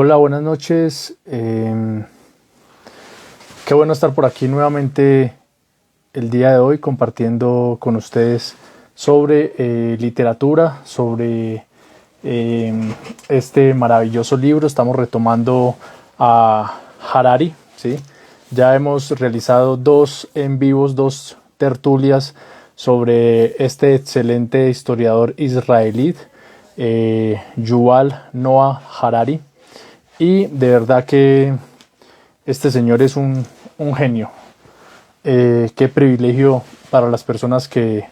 Hola, buenas noches. Qué bueno estar por aquí nuevamente el día de hoy compartiendo con ustedes sobre literatura, sobre este maravilloso libro. Estamos retomando a Harari, ¿sí? Ya hemos realizado dos en vivos, dos tertulias sobre este excelente historiador israelí, Yuval Noah Harari. Y de verdad que este señor es un genio. Qué privilegio para las personas que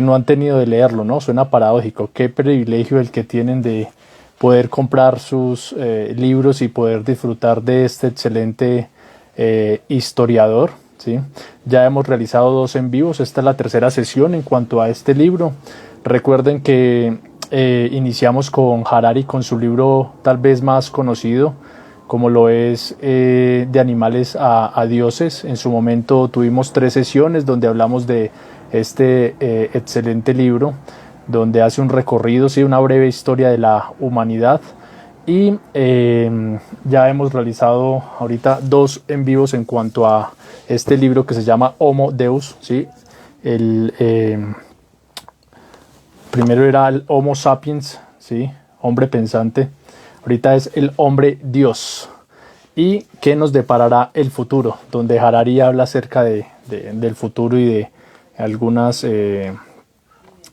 no han tenido de leerlo, ¿no? Suena paradójico. Qué privilegio el que tienen de poder comprar sus libros y poder disfrutar de este excelente historiador, ¿sí? Ya hemos realizado dos en vivos. Esta es la tercera sesión en cuanto a este libro. Recuerden que iniciamos con Harari, con su libro tal vez más conocido, como lo es De animales a dioses. En su momento tuvimos 3 sesiones donde hablamos de este excelente libro, donde hace un recorrido, sí, una breve historia de la humanidad. Y ya hemos realizado ahorita 2 en vivos en cuanto a este libro que se llama Homo Deus, ¿sí? Primero era el Homo sapiens, ¿sí? Hombre pensante. Ahorita es el hombre Dios. ¿Y qué nos deparará el futuro? Donde Harari habla acerca del futuro y de algunos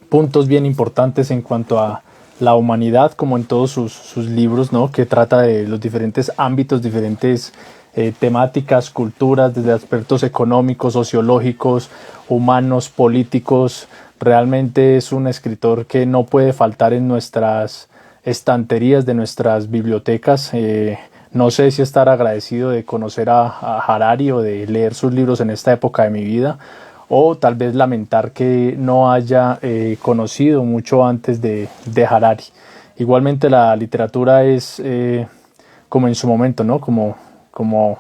puntos bien importantes en cuanto a la humanidad, como en todos sus libros, ¿no? Que trata de los diferentes ámbitos, diferentes temáticas, culturas, desde aspectos económicos, sociológicos, humanos, políticos. Realmente es un escritor que no puede faltar en nuestras estanterías de nuestras bibliotecas. No sé si estar agradecido de conocer a Harari o de leer sus libros en esta época de mi vida, o tal vez lamentar que no haya conocido mucho antes de Harari. Igualmente la literatura es como en su momento, ¿no? Como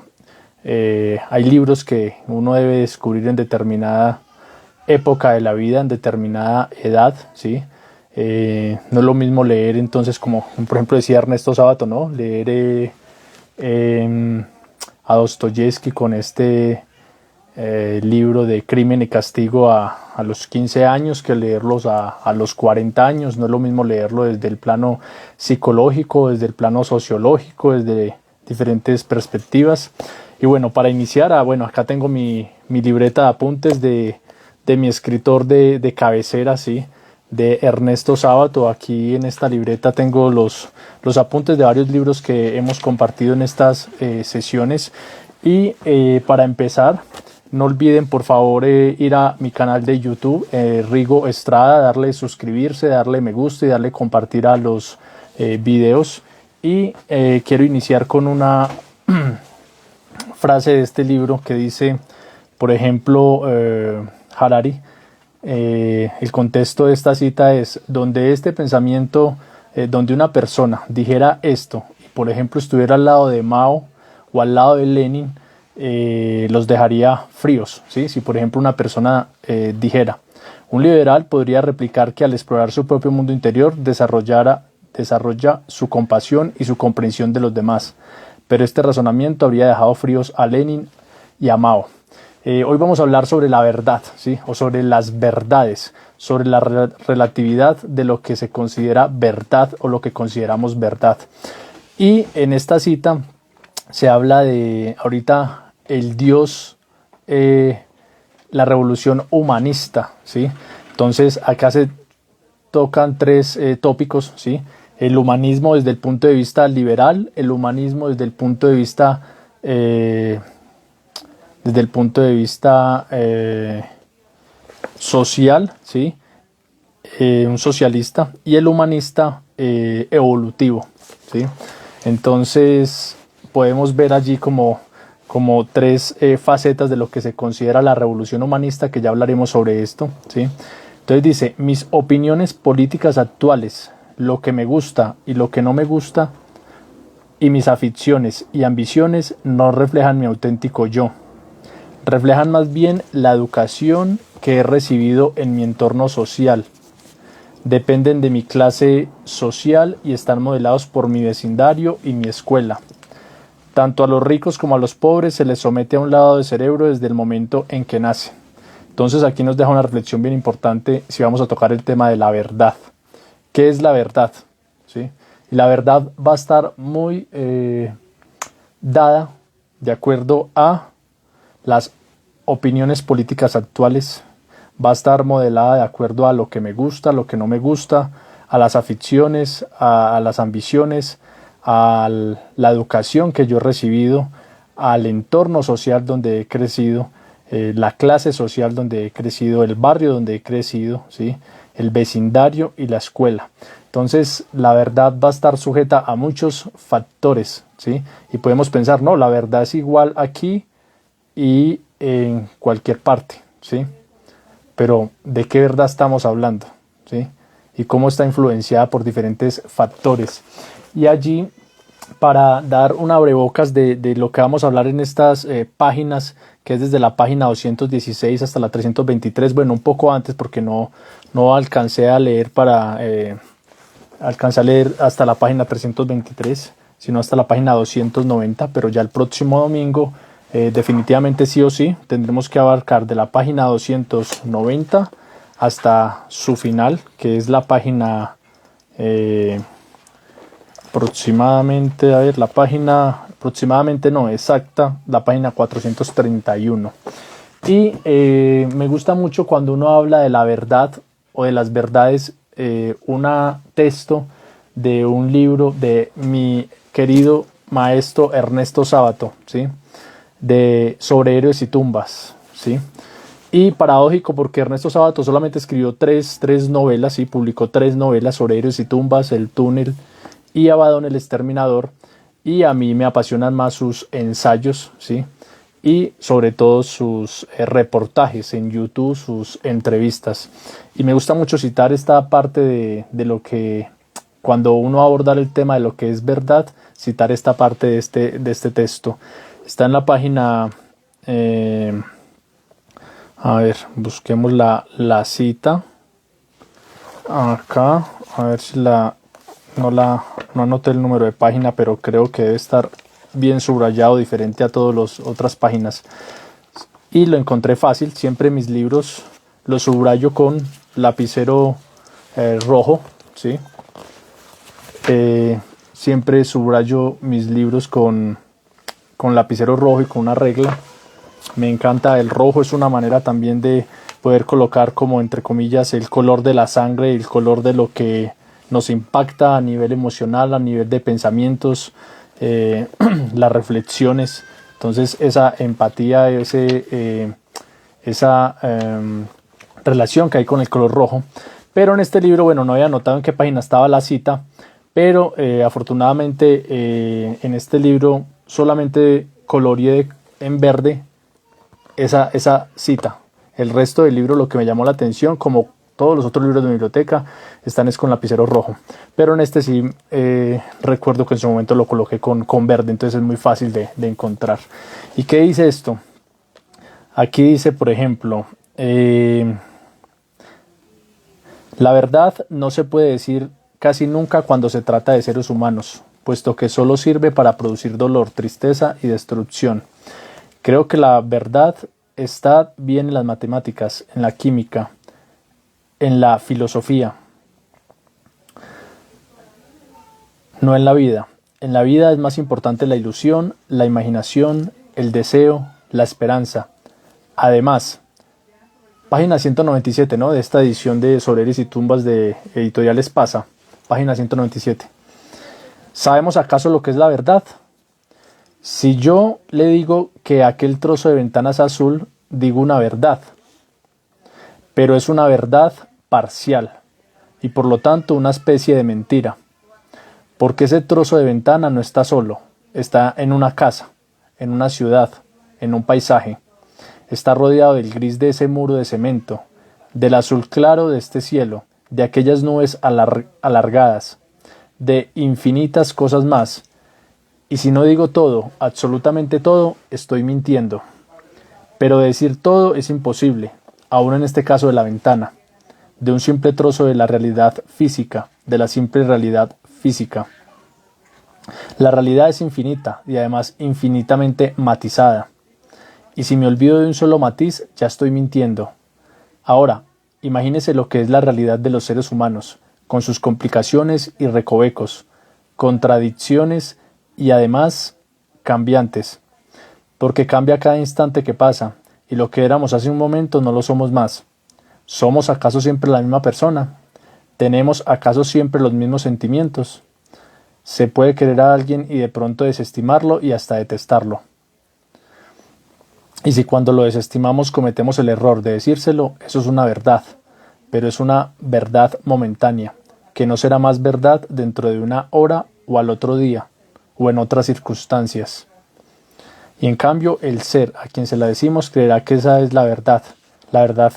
hay libros que uno debe descubrir en determinada época de la vida, en determinada edad, ¿sí? No es lo mismo leer entonces, como por ejemplo decía Ernesto Sábato, ¿no? Leer a Dostoyevsky con este libro de Crimen y Castigo a los 15 años que leerlos a los 40 años. No es lo mismo leerlo desde el plano psicológico, desde el plano sociológico, desde diferentes perspectivas. Y bueno, para iniciar, acá tengo mi libreta de apuntes de mi escritor de cabecera, ¿sí? De Ernesto Sábato. Aquí en esta libreta tengo los apuntes de varios libros que hemos compartido en estas sesiones. Y para empezar, no olviden por favor ir a mi canal de YouTube, Rigo Estrada, darle suscribirse, darle me gusta y darle compartir a los videos. Y quiero iniciar con una frase de este libro que dice, por ejemplo, Harari, el contexto de esta cita es: donde este pensamiento, donde una persona dijera esto y por ejemplo estuviera al lado de Mao o al lado de Lenin, los dejaría fríos, ¿sí? Si por ejemplo una persona dijera: un liberal podría replicar que al explorar su propio mundo interior desarrolla su compasión y su comprensión de los demás, pero este razonamiento habría dejado fríos a Lenin y a Mao. Hoy vamos a hablar sobre la verdad, ¿sí? O sobre las verdades, sobre la relatividad de lo que se considera verdad o lo que consideramos verdad. Y en esta cita se habla de ahorita el Dios, la revolución humanista, ¿sí? Entonces acá se tocan 3 tópicos, ¿sí? El humanismo desde el punto de vista liberal, el humanismo desde el punto de vista social, ¿sí? Un socialista, y el humanista evolutivo, ¿sí? Entonces podemos ver allí como 3 facetas de lo que se considera la revolución humanista, que ya hablaremos sobre esto, ¿sí? Entonces dice: mis opiniones políticas actuales, lo que me gusta y lo que no me gusta, y mis aficiones y ambiciones no reflejan mi auténtico yo. Reflejan más bien la educación que he recibido en mi entorno social. dependen de mi clase social y están modelados por mi vecindario y mi escuela. Tanto a los ricos como a los pobres se les somete a un lavado de cerebro desde el momento en que nacen. Entonces aquí nos deja una reflexión bien importante si vamos a tocar el tema de la verdad. ¿Qué es la verdad? ¿Sí? Y la verdad va a estar muy dada de acuerdo a las opiniones políticas actuales, va a estar modelada de acuerdo a lo que me gusta, lo que no me gusta, a las aficiones, a las ambiciones, a la educación que yo he recibido, al entorno social donde he crecido, la clase social donde he crecido, el barrio donde he crecido, ¿sí? El vecindario y la escuela. Entonces la verdad va a estar sujeta a muchos factores, ¿sí? Y podemos pensar, no, la verdad es igual aquí y en cualquier parte, ¿sí? Pero ¿de qué verdad estamos hablando? ¿Sí? Y cómo está influenciada por diferentes factores. Y allí, para dar un abrebocas de lo que vamos a hablar en estas páginas, que es desde la página 216 hasta la 323, bueno, un poco antes porque no alcancé a leer alcancé a leer hasta la página 323, sino hasta la página 290, pero ya el próximo domingo definitivamente sí o sí tendremos que abarcar de la página 290 hasta su final, que es la página aproximadamente, a ver, la página aproximadamente no, exacta, la página 431. Y me gusta mucho cuando uno habla de la verdad o de las verdades, un texto de un libro de mi querido maestro Ernesto Sábato, ¿sí? Sobre héroes y tumbas, ¿sí? Y paradójico porque Ernesto Sábato solamente escribió tres novelas, ¿sí? Publicó 3 novelas sobre héroes y tumbas, El túnel y Abaddon el exterminador, y a mí me apasionan más sus ensayos, ¿sí? Y sobre todo sus reportajes en YouTube, sus entrevistas. Y me gusta mucho citar esta parte de lo que, cuando uno aborda el tema de lo que es verdad, citar esta parte de este texto. Está en la página, a ver, busquemos la cita acá, a ver si no anoté el número de página, pero creo que debe estar bien subrayado, diferente a todas las otras páginas. Y lo encontré fácil. Siempre mis libros los subrayo con lapicero rojo, ¿sí? Siempre subrayo mis libros con lapicero rojo y con una regla. Me encanta el rojo, es una manera también de poder colocar como entre comillas el color de la sangre, el color de lo que nos impacta a nivel emocional, a nivel de pensamientos, las reflexiones. Entonces esa empatía, esa relación que hay con el color rojo. Pero en este libro, bueno, no había notado en qué página estaba la cita, pero afortunadamente en este libro solamente coloreé en verde esa cita. El resto del libro, lo que me llamó la atención, como todos los otros libros de mi biblioteca, están con lapicero rojo. Pero en este sí recuerdo que en su momento lo coloqué con verde, entonces es muy fácil de encontrar. ¿Y qué dice esto? Aquí dice, por ejemplo, la verdad no se puede decir casi nunca cuando se trata de seres humanos, puesto que solo sirve para producir dolor, tristeza y destrucción. Creo que la verdad está bien en las matemáticas, en la química, en la filosofía, no en la vida. En la vida es más importante la ilusión, la imaginación, el deseo, la esperanza. Además, página 197, ¿no? De esta edición de Sobre héroes y tumbas de Editorial Espasa, página 197. ¿Sabemos acaso lo que es la verdad? Si yo le digo que aquel trozo de ventana es azul, digo una verdad, pero es una verdad parcial y por lo tanto una especie de mentira, porque ese trozo de ventana no está solo, está en una casa, en una ciudad, en un paisaje, está rodeado del gris de ese muro de cemento, del azul claro de este cielo, de aquellas nubes alargadas, de infinitas cosas más. Y si no digo todo, absolutamente todo, estoy mintiendo. Pero decir todo es imposible, aún en este caso de la ventana. de un simple trozo de la realidad física, de la simple realidad física. La realidad es infinita y además infinitamente matizada. Y si me olvido de un solo matiz, ya estoy mintiendo. Ahora, imagínese lo que es la realidad de los seres humanos, con sus complicaciones y recovecos, contradicciones y además cambiantes, porque cambia cada instante que pasa, y lo que éramos hace un momento no lo somos más. ¿Somos acaso siempre la misma persona? ¿Tenemos acaso siempre los mismos sentimientos? Se puede querer a alguien y de pronto desestimarlo y hasta detestarlo. Y si cuando lo desestimamos cometemos el error de decírselo, eso es una verdad, pero es una verdad momentánea, que no será más verdad dentro de una hora o al otro día, o en otras circunstancias. Y en cambio, el ser a quien se la decimos creerá que esa es la verdad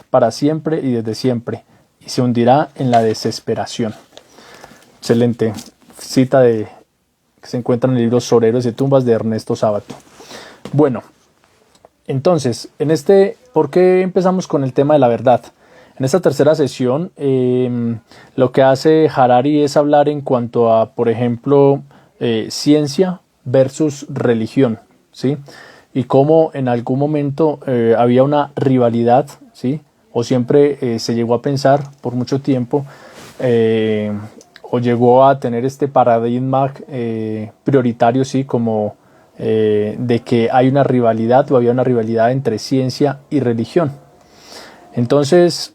para siempre y desde siempre, y se hundirá en la desesperación. Excelente cita que se encuentra en el libro Sobre Héroes y Tumbas de Ernesto Sábato. Bueno, entonces, ¿por qué empezamos con el tema de la verdad? En esta tercera sesión, lo que hace Harari es hablar en cuanto a, por ejemplo, ciencia versus religión, ¿sí? Y cómo en algún momento había una rivalidad, ¿sí? O siempre se llegó a pensar por mucho tiempo, o llegó a tener este paradigma prioritario, ¿sí? Como de que hay una rivalidad o había una rivalidad entre ciencia y religión. Entonces,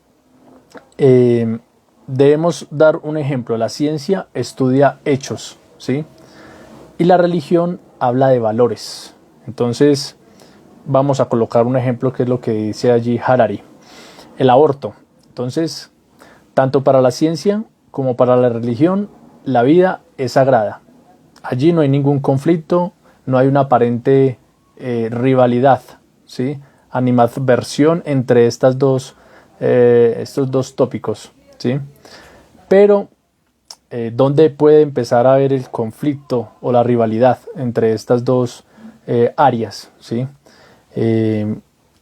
debemos dar un ejemplo. La ciencia estudia hechos, ¿sí? Y la religión habla de valores. Entonces, vamos a colocar un ejemplo que es lo que dice allí Harari. El aborto. Entonces, tanto para la ciencia como para la religión, la vida es sagrada. Allí no hay ningún conflicto, no hay una aparente rivalidad, ¿sí? Animadversión entre estos dos tópicos, ¿sí? Pero, ¿dónde puede empezar a haber el conflicto o la rivalidad entre estas dos áreas, ¿sí?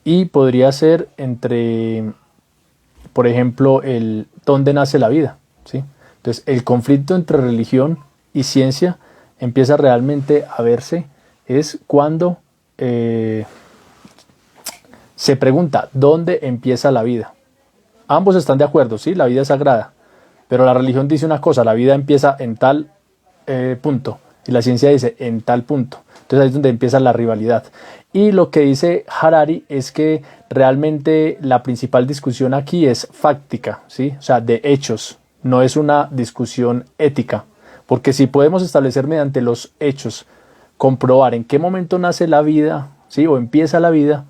Y podría ser entre, por ejemplo, dónde nace la vida, ¿sí? Entonces, el conflicto entre religión y ciencia empieza realmente a verse es cuando se pregunta ¿dónde empieza la vida? Ambos están de acuerdo, ¿sí? La vida es sagrada, pero la religión dice una cosa, la vida empieza en tal punto, y la ciencia dice en tal punto. Entonces ahí es donde empieza la rivalidad. Y lo que dice Harari es que realmente la principal discusión aquí es fáctica, ¿sí? O sea, de hechos, no es una discusión ética, porque si podemos establecer mediante los hechos, comprobar en qué momento nace la vida, ¿sí? O empieza la vida,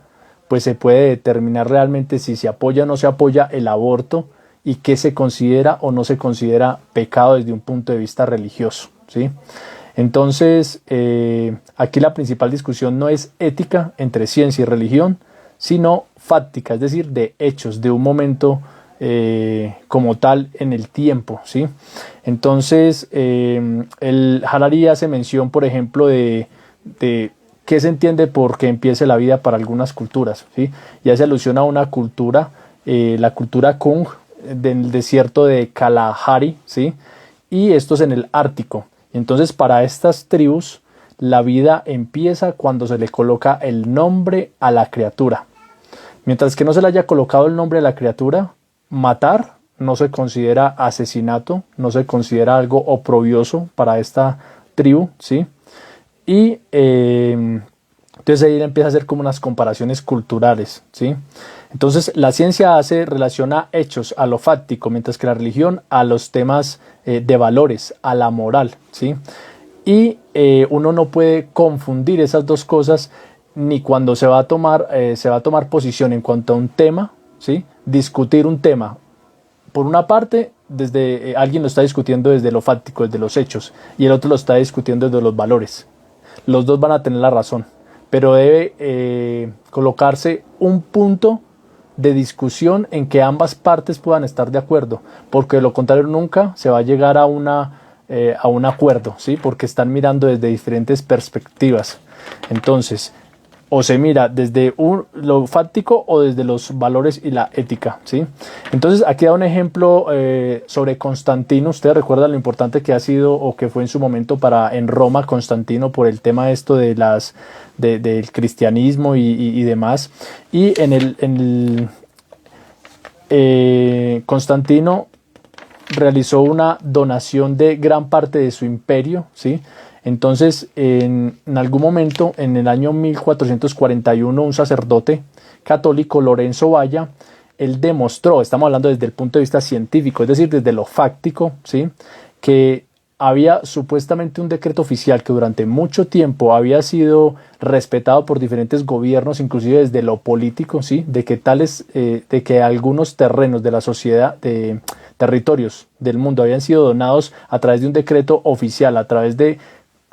pues se puede determinar realmente si se apoya o no se apoya el aborto y qué se considera o no se considera pecado desde un punto de vista religioso, ¿sí? Entonces, aquí la principal discusión no es ética entre ciencia y religión, sino fáctica, es decir, de hechos, de un momento como tal en el tiempo, ¿sí? Entonces, el Harari hace mención, por ejemplo, de qué se entiende por que empiece la vida para algunas culturas, ¿sí? Y hace alusión a una cultura, la cultura Kung, del desierto de Kalahari, ¿sí? Y esto es en el Ártico. Entonces, para estas tribus, la vida empieza cuando se le coloca el nombre a la criatura. Mientras que no se le haya colocado el nombre a la criatura, matar no se considera asesinato, no se considera algo oprobioso para esta tribu, ¿sí? Y entonces ahí empieza a hacer como unas comparaciones culturales, ¿sí? Entonces la ciencia relaciona hechos a lo fáctico, mientras que la religión a los temas de valores, a la moral, ¿sí? Y uno no puede confundir esas dos cosas ni cuando se va a tomar posición en cuanto a un tema, ¿sí? Discutir un tema. Por una parte, alguien lo está discutiendo desde lo fáctico, desde los hechos, y el otro lo está discutiendo desde los valores. Los dos van a tener la razón, pero debe colocarse un punto de discusión en que ambas partes puedan estar de acuerdo, porque de lo contrario nunca se va a llegar a un acuerdo, ¿sí? Porque están mirando desde diferentes perspectivas. Entonces, o se mira desde lo fáctico o desde los valores y la ética, ¿sí? Entonces aquí da un ejemplo sobre Constantino. Ustedes recuerdan lo importante que ha sido o que fue en su momento en Roma Constantino por el tema esto de del cristianismo y demás. Y Constantino realizó una donación de gran parte de su imperio, ¿sí? Entonces, en algún momento, en el año 1441, un sacerdote católico, Lorenzo Valla, él demostró, estamos hablando desde el punto de vista científico, es decir, desde lo fáctico, ¿sí?, que había supuestamente un decreto oficial que durante mucho tiempo había sido respetado por diferentes gobiernos, inclusive desde lo político, ¿sí?, de que algunos terrenos de la sociedad, de territorios del mundo habían sido donados a través de un decreto oficial, a través de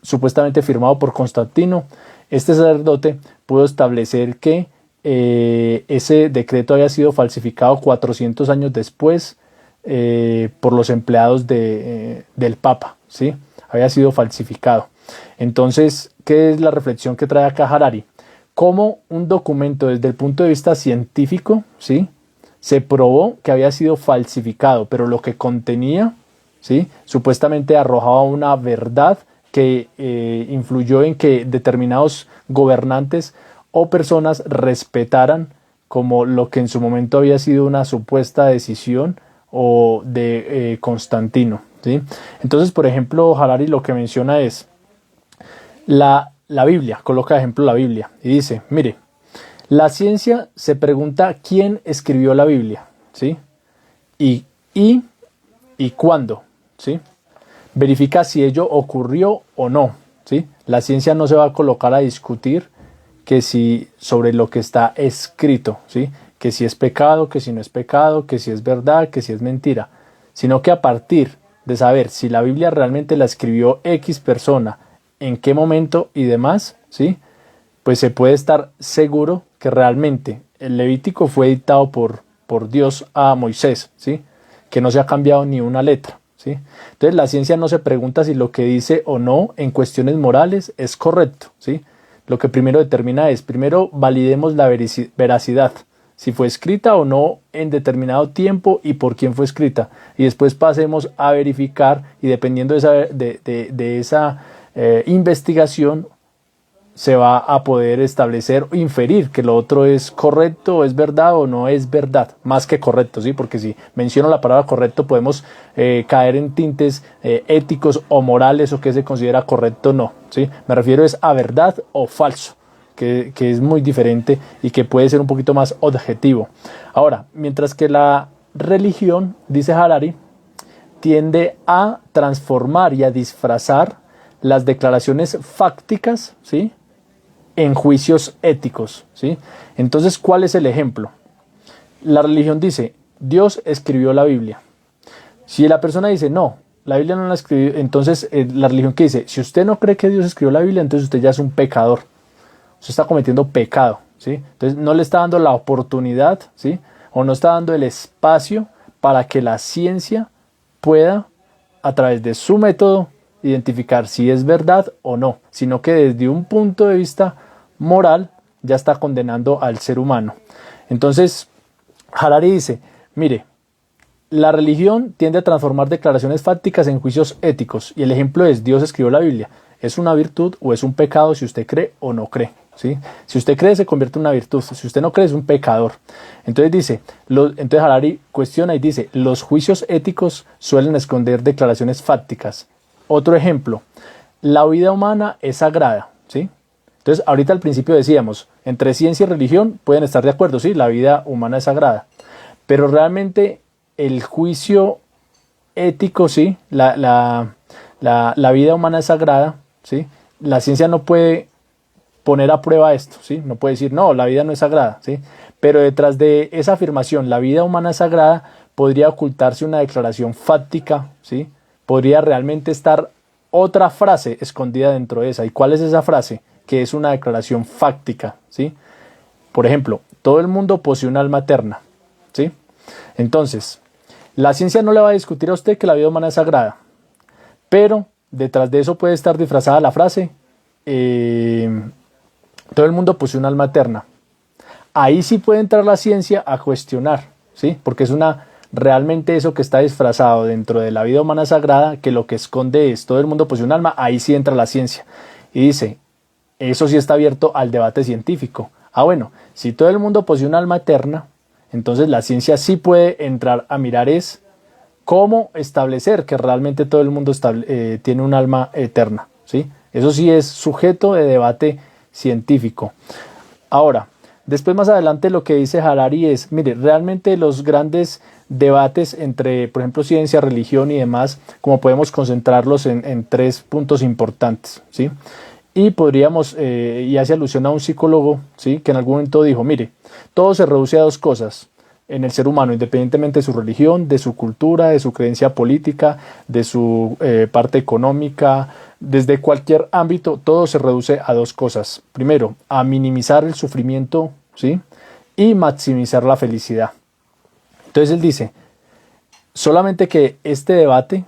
supuestamente firmado por Constantino. Este sacerdote pudo establecer que ese decreto había sido falsificado 400 años después por los empleados del Papa, ¿sí? Había sido falsificado. Entonces, ¿qué es la reflexión que trae acá Harari? Cómo un documento desde el punto de vista científico, ¿sí?, se probó que había sido falsificado, pero lo que contenía, ¿sí?, supuestamente arrojaba una verdad que influyó en que determinados gobernantes o personas respetaran como lo que en su momento había sido una supuesta decisión o de Constantino, ¿sí? Entonces, por ejemplo, Harari lo que menciona es la Biblia, coloca de ejemplo la Biblia y dice, mire, la ciencia se pregunta quién escribió la Biblia, ¿sí? Y cuándo, ¿sí? Verifica si ello ocurrió o no, ¿sí? La ciencia no se va a colocar a discutir que si sobre lo que está escrito, ¿sí?, que si es pecado, que si no es pecado, que si es verdad, que si es mentira, sino que a partir de saber si la Biblia realmente la escribió X persona, en qué momento y demás, ¿sí?, pues se puede estar seguro que realmente el Levítico fue dictado por Dios a Moisés, ¿sí?, que no se ha cambiado ni una letra, ¿sí? Entonces la ciencia no se pregunta si lo que dice o no en cuestiones morales es correcto, ¿sí? Lo que primero determina es, primero validemos la veracidad, si fue escrita o no en determinado tiempo y por quién fue escrita, y después pasemos a verificar, y dependiendo de esa investigación se va a poder establecer o inferir que lo otro es correcto, es verdad o no es verdad, más que correcto, ¿sí? Porque si menciono la palabra correcto podemos caer en tintes éticos o morales o qué se considera correcto o no, ¿sí? Me refiero es a verdad o falso, que es muy diferente y que puede ser un poquito más objetivo. Ahora, mientras que la religión, dice Harari, tiende a transformar y a disfrazar las declaraciones fácticas, ¿sí?, en juicios éticos, ¿sí? Entonces, ¿cuál es el ejemplo? La religión dice, Dios escribió la Biblia. Si la persona dice, no, la Biblia no la escribió, entonces la religión que dice, si usted no cree que Dios escribió la Biblia, entonces usted ya es un pecador. Usted está cometiendo pecado, ¿sí? Entonces no le está dando la oportunidad, ¿sí?, o no está dando el espacio para que la ciencia pueda, a través de su método, identificar si es verdad o no, sino que desde un punto de vista moral ya está condenando al ser humano. Entonces, Harari dice, mire, la religión tiende a transformar declaraciones fácticas en juicios éticos, y el ejemplo es, Dios escribió la Biblia. ¿Es una virtud o es un pecado si usted cree o no cree? ¿Sí? Si usted cree, se convierte en una virtud. Si usted no cree, es un pecador. Entonces dice, entonces Harari cuestiona y dice, los juicios éticos suelen esconder declaraciones fácticas. Otro ejemplo, la vida humana es sagrada, ¿sí? Entonces, ahorita al principio decíamos, entre ciencia y religión pueden estar de acuerdo, sí, la vida humana es sagrada, pero realmente el juicio ético, sí, la vida humana es sagrada, sí, la ciencia no puede poner a prueba esto, sí, no puede decir, no, la vida no es sagrada, sí, pero detrás de esa afirmación, la vida humana es sagrada, podría ocultarse una declaración fáctica, sí, podría realmente estar otra frase escondida dentro de esa. ¿Y cuál es esa frase? Que es una declaración fáctica, ¿sí? Por ejemplo, todo el mundo posee un alma eterna, ¿sí? Entonces, la ciencia no le va a discutir a usted que la vida humana es sagrada, pero detrás de eso puede estar disfrazada la frase todo el mundo posee un alma eterna. Ahí sí puede entrar la ciencia a cuestionar, ¿sí? Porque es realmente eso que está disfrazado dentro de la vida humana sagrada, que lo que esconde es todo el mundo posee un alma, ahí sí entra la ciencia. Y dice, eso sí está abierto al debate científico. Bueno, si todo el mundo posee un alma eterna, entonces la ciencia sí puede entrar a mirar cómo establecer que realmente todo el mundo tiene un alma eterna, ¿sí? Eso sí es sujeto de debate científico. Ahora, después más adelante lo que dice Harari es, mire, realmente los grandes debates entre, por ejemplo, ciencia, religión y demás, como podemos concentrarlos en 3 puntos importantes, ¿sí? Y podríamos, y hace alusión a un psicólogo, ¿sí? Que en algún momento dijo, mire, todo se reduce a 2 cosas en el ser humano, independientemente de su religión, de su cultura, de su creencia política, de su parte económica, desde cualquier ámbito, todo se reduce a 2 cosas. Primero, a minimizar el sufrimiento, ¿sí? Y maximizar la felicidad. Entonces él dice, solamente que este debate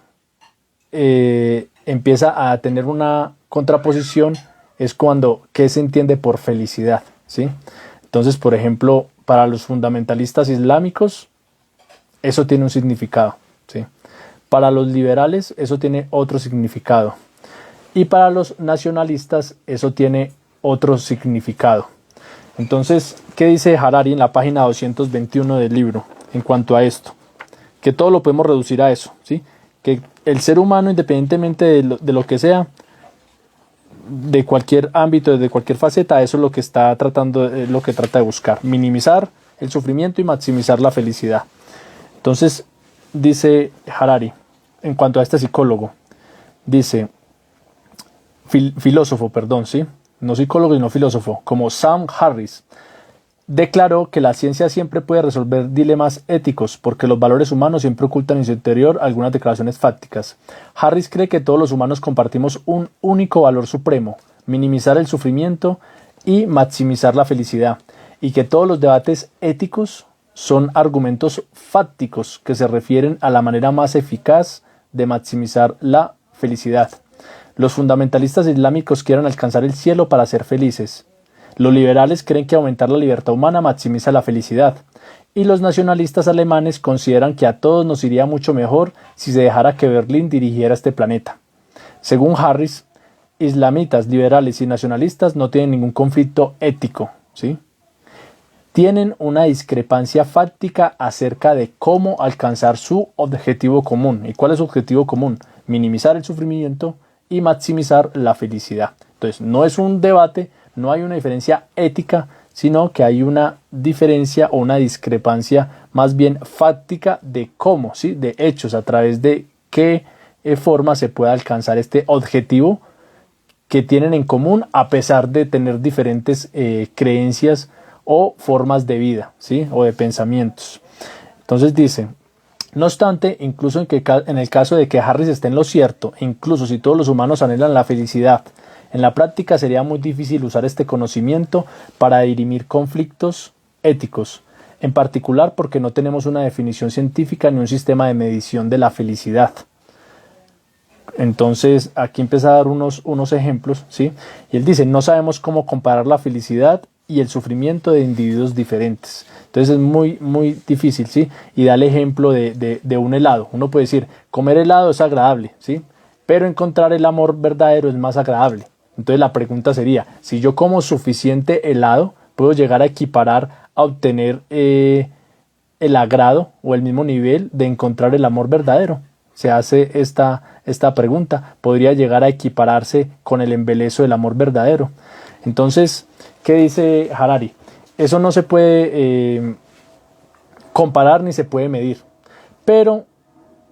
empieza a tener una contraposición es cuando, ¿qué se entiende por felicidad? ¿Sí? Entonces, por ejemplo, para los fundamentalistas islámicos, eso tiene un significado, ¿sí? Para los liberales, eso tiene otro significado. Y para los nacionalistas, eso tiene otro significado. Entonces, ¿qué dice Harari en la página 221 del libro en cuanto a esto? Que todo lo podemos reducir a eso, ¿sí? Que el ser humano, independientemente de lo que sea, de cualquier ámbito, de cualquier faceta, eso es lo que está tratando, lo que trata de buscar, minimizar el sufrimiento y maximizar la felicidad. Entonces, dice Harari, en cuanto a este psicólogo, dice, filósofo, perdón, ¿sí? No psicólogo, sino filósofo, como Sam Harris, declaró que la ciencia siempre puede resolver dilemas éticos porque los valores humanos siempre ocultan en su interior algunas declaraciones fácticas. Harris cree que todos los humanos compartimos un único valor supremo, minimizar el sufrimiento y maximizar la felicidad, y que todos los debates éticos son argumentos fácticos que se refieren a la manera más eficaz de maximizar la felicidad. Los fundamentalistas islámicos quieren alcanzar el cielo para ser felices. Los liberales creen que aumentar la libertad humana maximiza la felicidad, y los nacionalistas alemanes consideran que a todos nos iría mucho mejor si se dejara que Berlín dirigiera este planeta. Según Harris, islamitas, liberales y nacionalistas no tienen ningún conflicto ético, ¿sí? Tienen una discrepancia fáctica acerca de cómo alcanzar su objetivo común. ¿Y cuál es su objetivo común? Minimizar el sufrimiento y maximizar la felicidad. Entonces, no es un debate, no hay una diferencia ética, sino que hay una diferencia o una discrepancia más bien fáctica de cómo, ¿sí? De hechos, a través de qué forma se puede alcanzar este objetivo que tienen en común a pesar de tener diferentes creencias o formas de vida, ¿sí? O de pensamientos. Entonces dice, no obstante, incluso en el caso de que Harris esté en lo cierto, e incluso si todos los humanos anhelan la felicidad, en la práctica sería muy difícil usar este conocimiento para dirimir conflictos éticos, en particular porque no tenemos una definición científica ni un sistema de medición de la felicidad. Entonces aquí empieza a dar unos ejemplos, ¿sí? Y él dice, no sabemos cómo comparar la felicidad y el sufrimiento de individuos diferentes. Entonces es muy, muy difícil, ¿sí? Y da el ejemplo de un helado. Uno puede decir, comer helado es agradable, ¿sí? Pero encontrar el amor verdadero es más agradable. Entonces la pregunta sería, si yo como suficiente helado, ¿puedo llegar a equiparar a obtener el agrado o el mismo nivel de encontrar el amor verdadero? Se hace esta pregunta. ¿Podría llegar a equipararse con el embeleso del amor verdadero? Entonces, ¿qué dice Harari? Eso no se puede comparar ni se puede medir, pero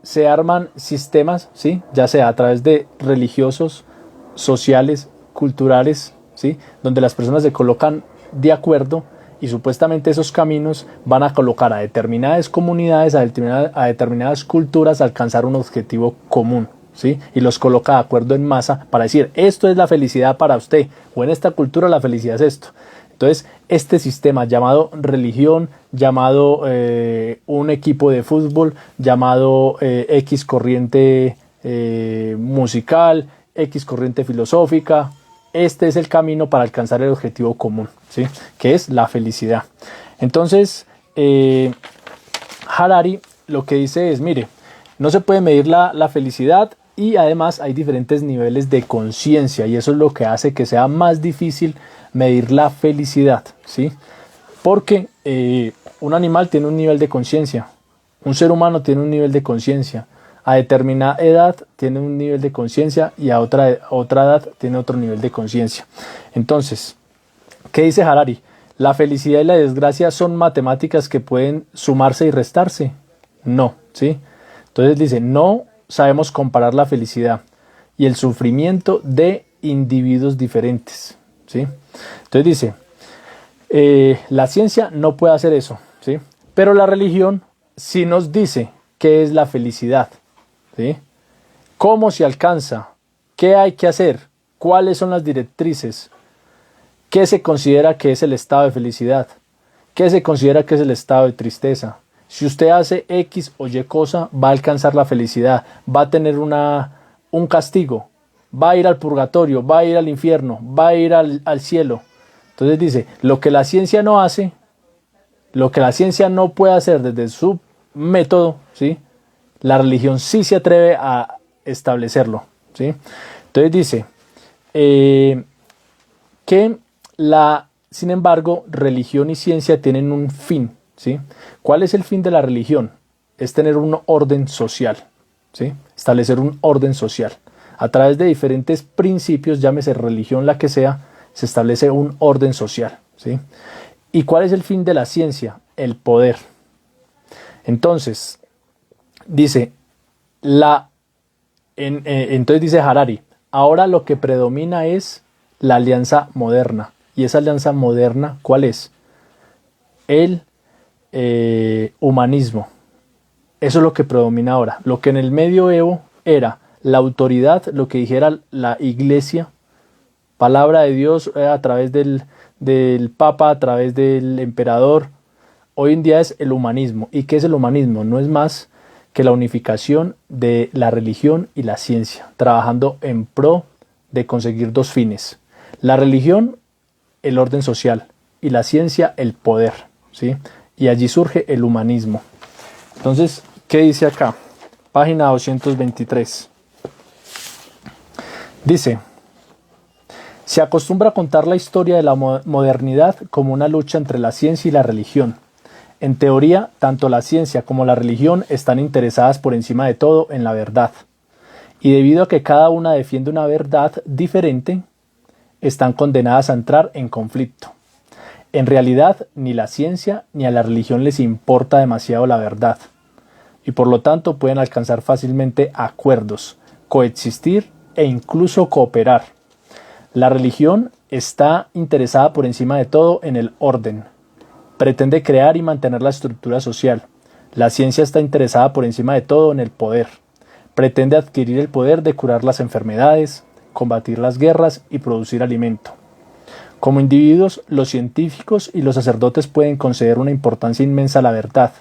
se arman sistemas, ¿sí? Ya sea a través de religiosos, sociales, culturales, ¿sí? Donde las personas se colocan de acuerdo y supuestamente esos caminos van a colocar a determinadas comunidades, a determinadas culturas a alcanzar un objetivo común, ¿sí? Y los coloca de acuerdo en masa para decir, esto es la felicidad para usted, o en esta cultura la felicidad es esto. Entonces, este sistema llamado religión, llamado un equipo de fútbol, llamado X corriente musical, X corriente filosófica, este es el camino para alcanzar el objetivo común, ¿sí? Que es la felicidad. Entonces, Harari lo que dice es, mire, no se puede medir la felicidad y además hay diferentes niveles de conciencia y eso es lo que hace que sea más difícil medir la felicidad, ¿sí? Porque un animal tiene un nivel de conciencia, un ser humano tiene un nivel de conciencia, a determinada edad tiene un nivel de conciencia y a otra edad tiene otro nivel de conciencia. Entonces, ¿qué dice Harari? ¿La felicidad y la desgracia son matemáticas que pueden sumarse y restarse? No, ¿sí? Entonces dice, no sabemos comparar la felicidad y el sufrimiento de individuos diferentes, ¿sí? Entonces dice, la ciencia no puede hacer eso, ¿sí? Pero la religión sí nos dice qué es la felicidad, ¿sí? ¿Cómo se alcanza? ¿Qué hay que hacer? ¿Cuáles son las directrices? ¿Qué se considera que es el estado de felicidad? ¿Qué se considera que es el estado de tristeza? Si usted hace X o Y cosa, va a alcanzar la felicidad, va a tener un castigo, va a ir al purgatorio, va a ir al infierno, va a ir al cielo. Entonces dice, lo que la ciencia no hace, lo que la ciencia no puede hacer desde su método, ¿sí? La religión sí se atreve a establecerlo, ¿sí? Entonces dice que sin embargo, religión y ciencia tienen un fin, ¿sí? ¿Cuál es el fin de la religión? Es tener un orden social, ¿sí? Establecer un orden social. A través de diferentes principios, llámese religión la que sea, se establece un orden social, ¿sí? ¿Y cuál es el fin de la ciencia? El poder. Entonces, dice, entonces dice Harari, ahora lo que predomina es la alianza moderna. ¿Y esa alianza moderna cuál es? El humanismo. Eso es lo que predomina ahora. Lo que en el medioevo era la autoridad, lo que dijera la iglesia, palabra de Dios a través del papa, a través del emperador. Hoy en día es el humanismo. ¿Y qué es el humanismo? No es más que la unificación de la religión y la ciencia, trabajando en pro de conseguir dos fines. La religión, el orden social, y la ciencia, el poder, ¿sí? Y allí surge el humanismo. Entonces, ¿qué dice acá? Página 223. Dice, se acostumbra a contar la historia de la modernidad como una lucha entre la ciencia y la religión. En teoría, tanto la ciencia como la religión están interesadas por encima de todo en la verdad. Y debido a que cada una defiende una verdad diferente, están condenadas a entrar en conflicto. En realidad, ni la ciencia ni a la religión les importa demasiado la verdad, y por lo tanto pueden alcanzar fácilmente acuerdos, coexistir e incluso cooperar. La religión está interesada por encima de todo en el orden. Pretende crear y mantener la estructura social. La ciencia está interesada por encima de todo en el poder. Pretende adquirir el poder de curar las enfermedades, combatir las guerras y producir alimento. Como individuos, los científicos y los sacerdotes pueden conceder una importancia inmensa a la verdad,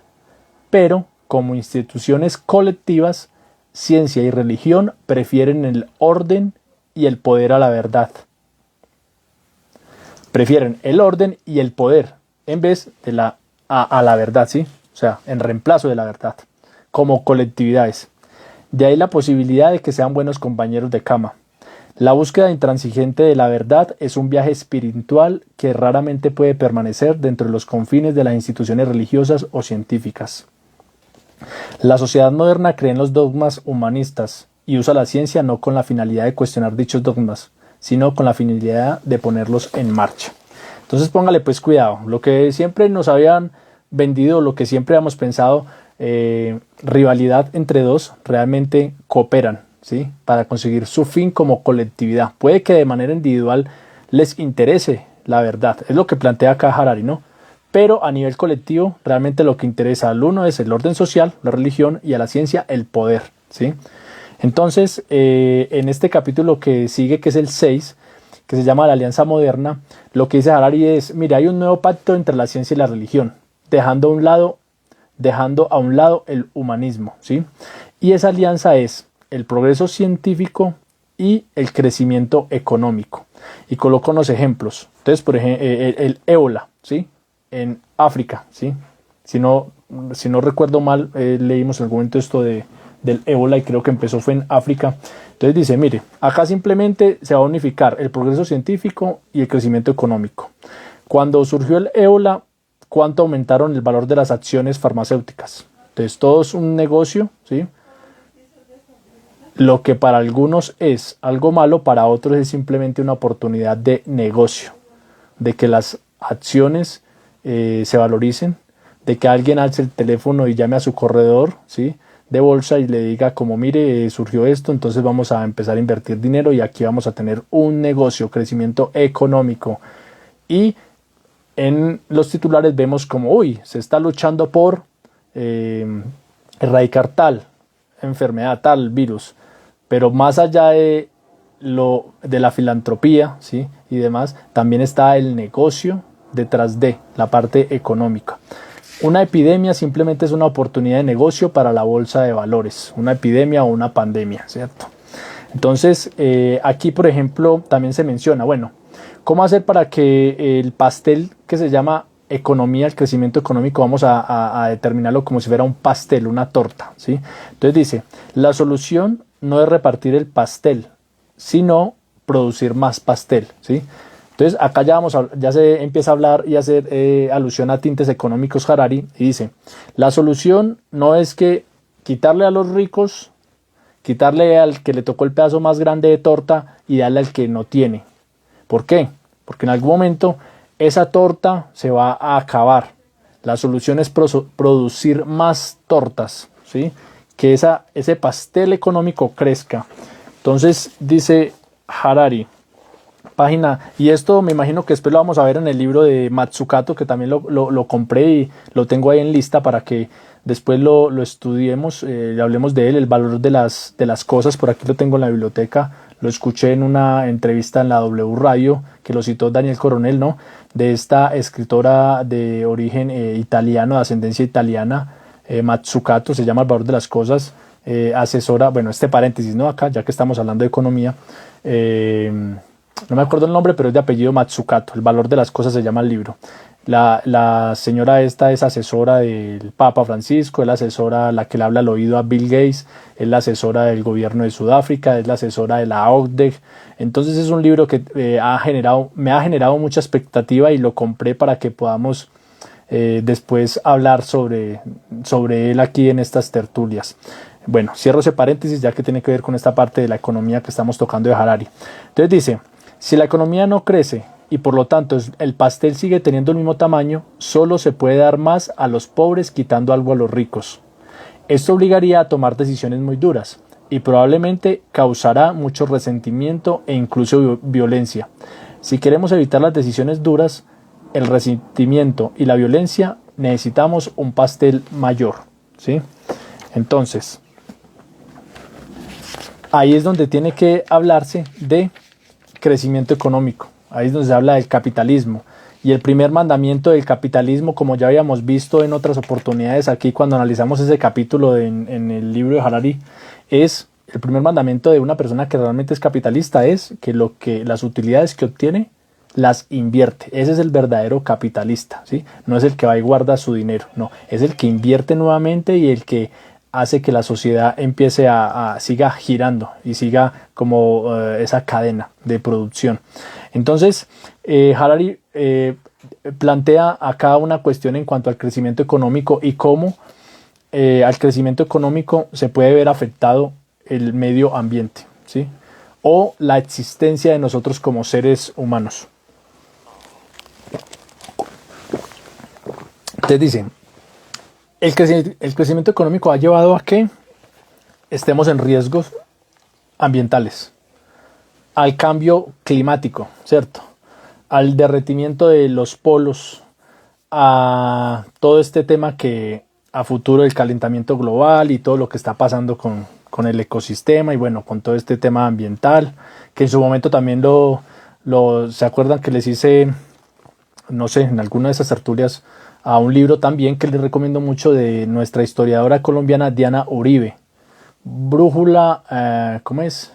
pero como instituciones colectivas, ciencia y religión prefieren el orden y el poder a la verdad. Prefieren el orden y el poder en vez de a la verdad, ¿sí? O sea, en reemplazo de la verdad, como colectividades. De ahí la posibilidad de que sean buenos compañeros de cama. La búsqueda intransigente de la verdad es un viaje espiritual que raramente puede permanecer dentro de los confines de las instituciones religiosas o científicas. La sociedad moderna cree en los dogmas humanistas y usa la ciencia no con la finalidad de cuestionar dichos dogmas, sino con la finalidad de ponerlos en marcha. Entonces póngale pues cuidado, lo que siempre nos habían vendido, lo que siempre habíamos pensado, rivalidad entre dos, realmente cooperan, ¿sí? Para conseguir su fin como colectividad. Puede que de manera individual les interese la verdad, es lo que plantea acá Harari, ¿no? Pero a nivel colectivo, realmente lo que interesa al uno es el orden social, la religión, y a la ciencia el poder, ¿sí? Entonces, en este capítulo que sigue, que es el 6, que se llama la Alianza Moderna, lo que dice Harari es, mira, hay un nuevo pacto entre la ciencia y la religión, dejando a un lado el humanismo, ¿sí? Y esa alianza es el progreso científico y el crecimiento económico. Y coloco unos ejemplos. Entonces, por ejemplo, el ébola, ¿sí? En África, ¿sí? Si no recuerdo mal, leímos en algún momento esto del ébola y creo que empezó fue en África. Entonces dice, mire, acá simplemente se va a unificar el progreso científico y el crecimiento económico. Cuando surgió el ébola, ¿cuánto aumentaron el valor de las acciones farmacéuticas? Entonces todo es un negocio, ¿sí? Lo que para algunos es algo malo, para otros es simplemente una oportunidad de negocio, de que las acciones se valoricen, de que alguien alce el teléfono y llame a su corredor, ¿sí?, de bolsa y le diga como mire, surgió esto, entonces vamos a empezar a invertir dinero y aquí vamos a tener un negocio, crecimiento económico. Y en los titulares vemos como, uy, se está luchando por erradicar tal enfermedad, tal virus, pero más allá de la filantropía, ¿sí?, y demás, también está el negocio detrás de la parte económica. Una epidemia simplemente es una oportunidad de negocio para la bolsa de valores, una epidemia o una pandemia, ¿cierto? Entonces, aquí, por ejemplo, también se menciona, bueno, ¿cómo hacer para que el pastel que se llama economía, el crecimiento económico, vamos a determinarlo como si fuera un pastel, una torta, ¿sí? Entonces dice, la solución no es repartir el pastel, sino producir más pastel, ¿sí? Entonces acá ya se empieza a hablar y a hacer alusión a tintes económicos Harari y dice, la solución no es que quitarle a los ricos, quitarle al que le tocó el pedazo más grande de torta y darle al que no tiene. ¿Por qué? Porque en algún momento esa torta se va a acabar. La solución es producir más tortas, ¿sí?, que ese pastel económico crezca. Entonces dice Harari, página, y esto me imagino que después lo vamos a ver en el libro de Mazzucato, que también lo compré y lo tengo ahí en lista para que después lo estudiemos, hablemos de él, el valor de las cosas. Por aquí lo tengo en la biblioteca, lo escuché en una entrevista en la W Radio, que lo citó Daniel Coronel, ¿no?, de esta escritora de origen italiano, de ascendencia italiana, Mazzucato, se llama El valor de las cosas, asesora, bueno, este paréntesis, ¿no?, acá, ya que estamos hablando de economía, no me acuerdo el nombre, pero es de apellido Mazzucato. El valor de las cosas se llama el libro. La señora esta es asesora del Papa Francisco, es la asesora, la que le habla al oído a Bill Gates, es la asesora del gobierno de Sudáfrica, es la asesora de la OCDE. Entonces es un libro que me ha generado mucha expectativa y lo compré para que podamos después hablar sobre él aquí en estas tertulias. Bueno, cierro ese paréntesis ya que tiene que ver con esta parte de la economía que estamos tocando de Harari. Entonces dice, si la economía no crece y por lo tanto el pastel sigue teniendo el mismo tamaño, solo se puede dar más a los pobres quitando algo a los ricos. Esto obligaría a tomar decisiones muy duras y probablemente causará mucho resentimiento e incluso violencia. Si queremos evitar las decisiones duras, el resentimiento y la violencia, necesitamos un pastel mayor, ¿sí? Entonces, ahí es donde tiene que hablarse de crecimiento económico. Ahí es donde se habla del capitalismo. Y el primer mandamiento del capitalismo, como ya habíamos visto en otras oportunidades aquí cuando analizamos ese capítulo en el libro de Harari, es el primer mandamiento de una persona que realmente es capitalista, es que las utilidades que obtiene las invierte. Ese es el verdadero capitalista, ¿sí? No es el que va y guarda su dinero, no, es el que invierte nuevamente y el que hace que la sociedad empiece siga girando y siga como esa cadena de producción. Entonces, Harari plantea acá una cuestión en cuanto al crecimiento económico y cómo al crecimiento económico se puede ver afectado el medio ambiente, ¿sí?, o la existencia de nosotros como seres humanos. Entonces dice, el crecimiento económico ha llevado a que estemos en riesgos ambientales, al cambio climático, ¿cierto?, al derretimiento de los polos, a todo este tema que a futuro el calentamiento global y todo lo que está pasando con el ecosistema y bueno, con todo este tema ambiental, que en su momento también ¿se acuerdan que les hice, no sé, en alguna de esas tertulias, a un libro también que les recomiendo mucho de nuestra historiadora colombiana Diana Uribe, Brújula, ¿cómo es?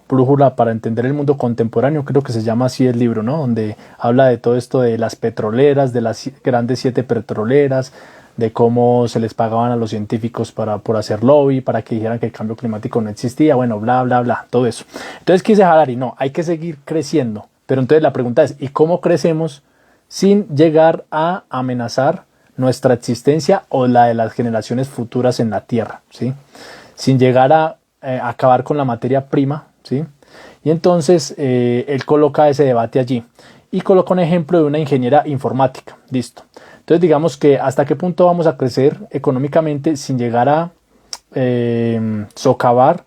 brújula para entender el mundo contemporáneo, creo que se llama así el libro, ¿no? Donde habla de todo esto de las petroleras, de las grandes 7 petroleras, de cómo se les pagaban a los científicos por hacer lobby, para que dijeran que el cambio climático no existía, bueno, bla, bla, bla, todo eso. Entonces, ¿qué dice Harari? No, hay que seguir creciendo. Pero entonces la pregunta es, ¿y cómo crecemos sin llegar a amenazar nuestra existencia o la de las generaciones futuras en la Tierra, ¿sí? Sin llegar a acabar con la materia prima, ¿sí? Y entonces él coloca ese debate allí y coloca un ejemplo de una ingeniera informática, listo. Entonces digamos que hasta qué punto vamos a crecer económicamente sin llegar a socavar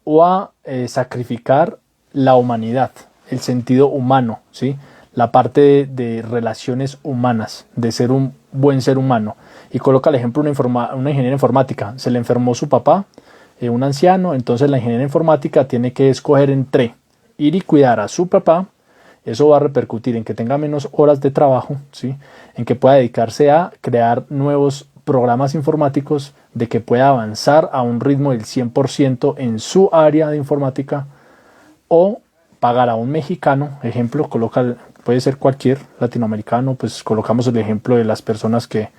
o a sacrificar la humanidad, el sentido humano, ¿sí? La parte de relaciones humanas, de ser un buen ser humano. Y coloca el ejemplo de una ingeniera informática. Se le enfermó su papá, un anciano, entonces la ingeniera informática tiene que escoger entre ir y cuidar a su papá. Eso va a repercutir en que tenga menos horas de trabajo, ¿sí? En que pueda dedicarse a crear nuevos programas informáticos, de que pueda avanzar a un ritmo del 100% en su área de informática, o pagar a un mexicano, ejemplo, puede ser cualquier latinoamericano, pues colocamos el ejemplo de las personas que,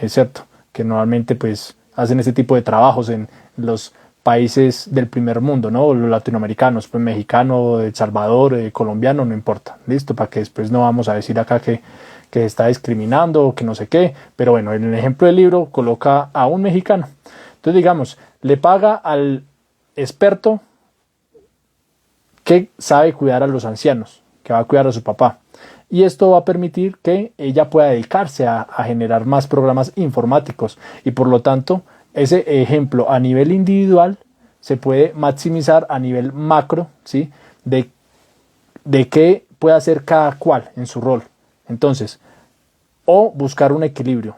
es cierto, que normalmente pues hacen este tipo de trabajos en los países del primer mundo, ¿no? Los latinoamericanos, pues mexicano, El Salvador, colombiano, no importa, listo, para que después no vamos a decir acá que se está discriminando o que no sé qué, pero bueno, en el ejemplo del libro coloca a un mexicano. Entonces digamos, le paga al experto que sabe cuidar a los ancianos, que va a cuidar a su papá. Y esto va a permitir que ella pueda dedicarse a generar más programas informáticos y por lo tanto ese ejemplo a nivel individual se puede maximizar a nivel macro, ¿sí? de qué puede hacer cada cual en su rol. Entonces, o buscar un equilibrio,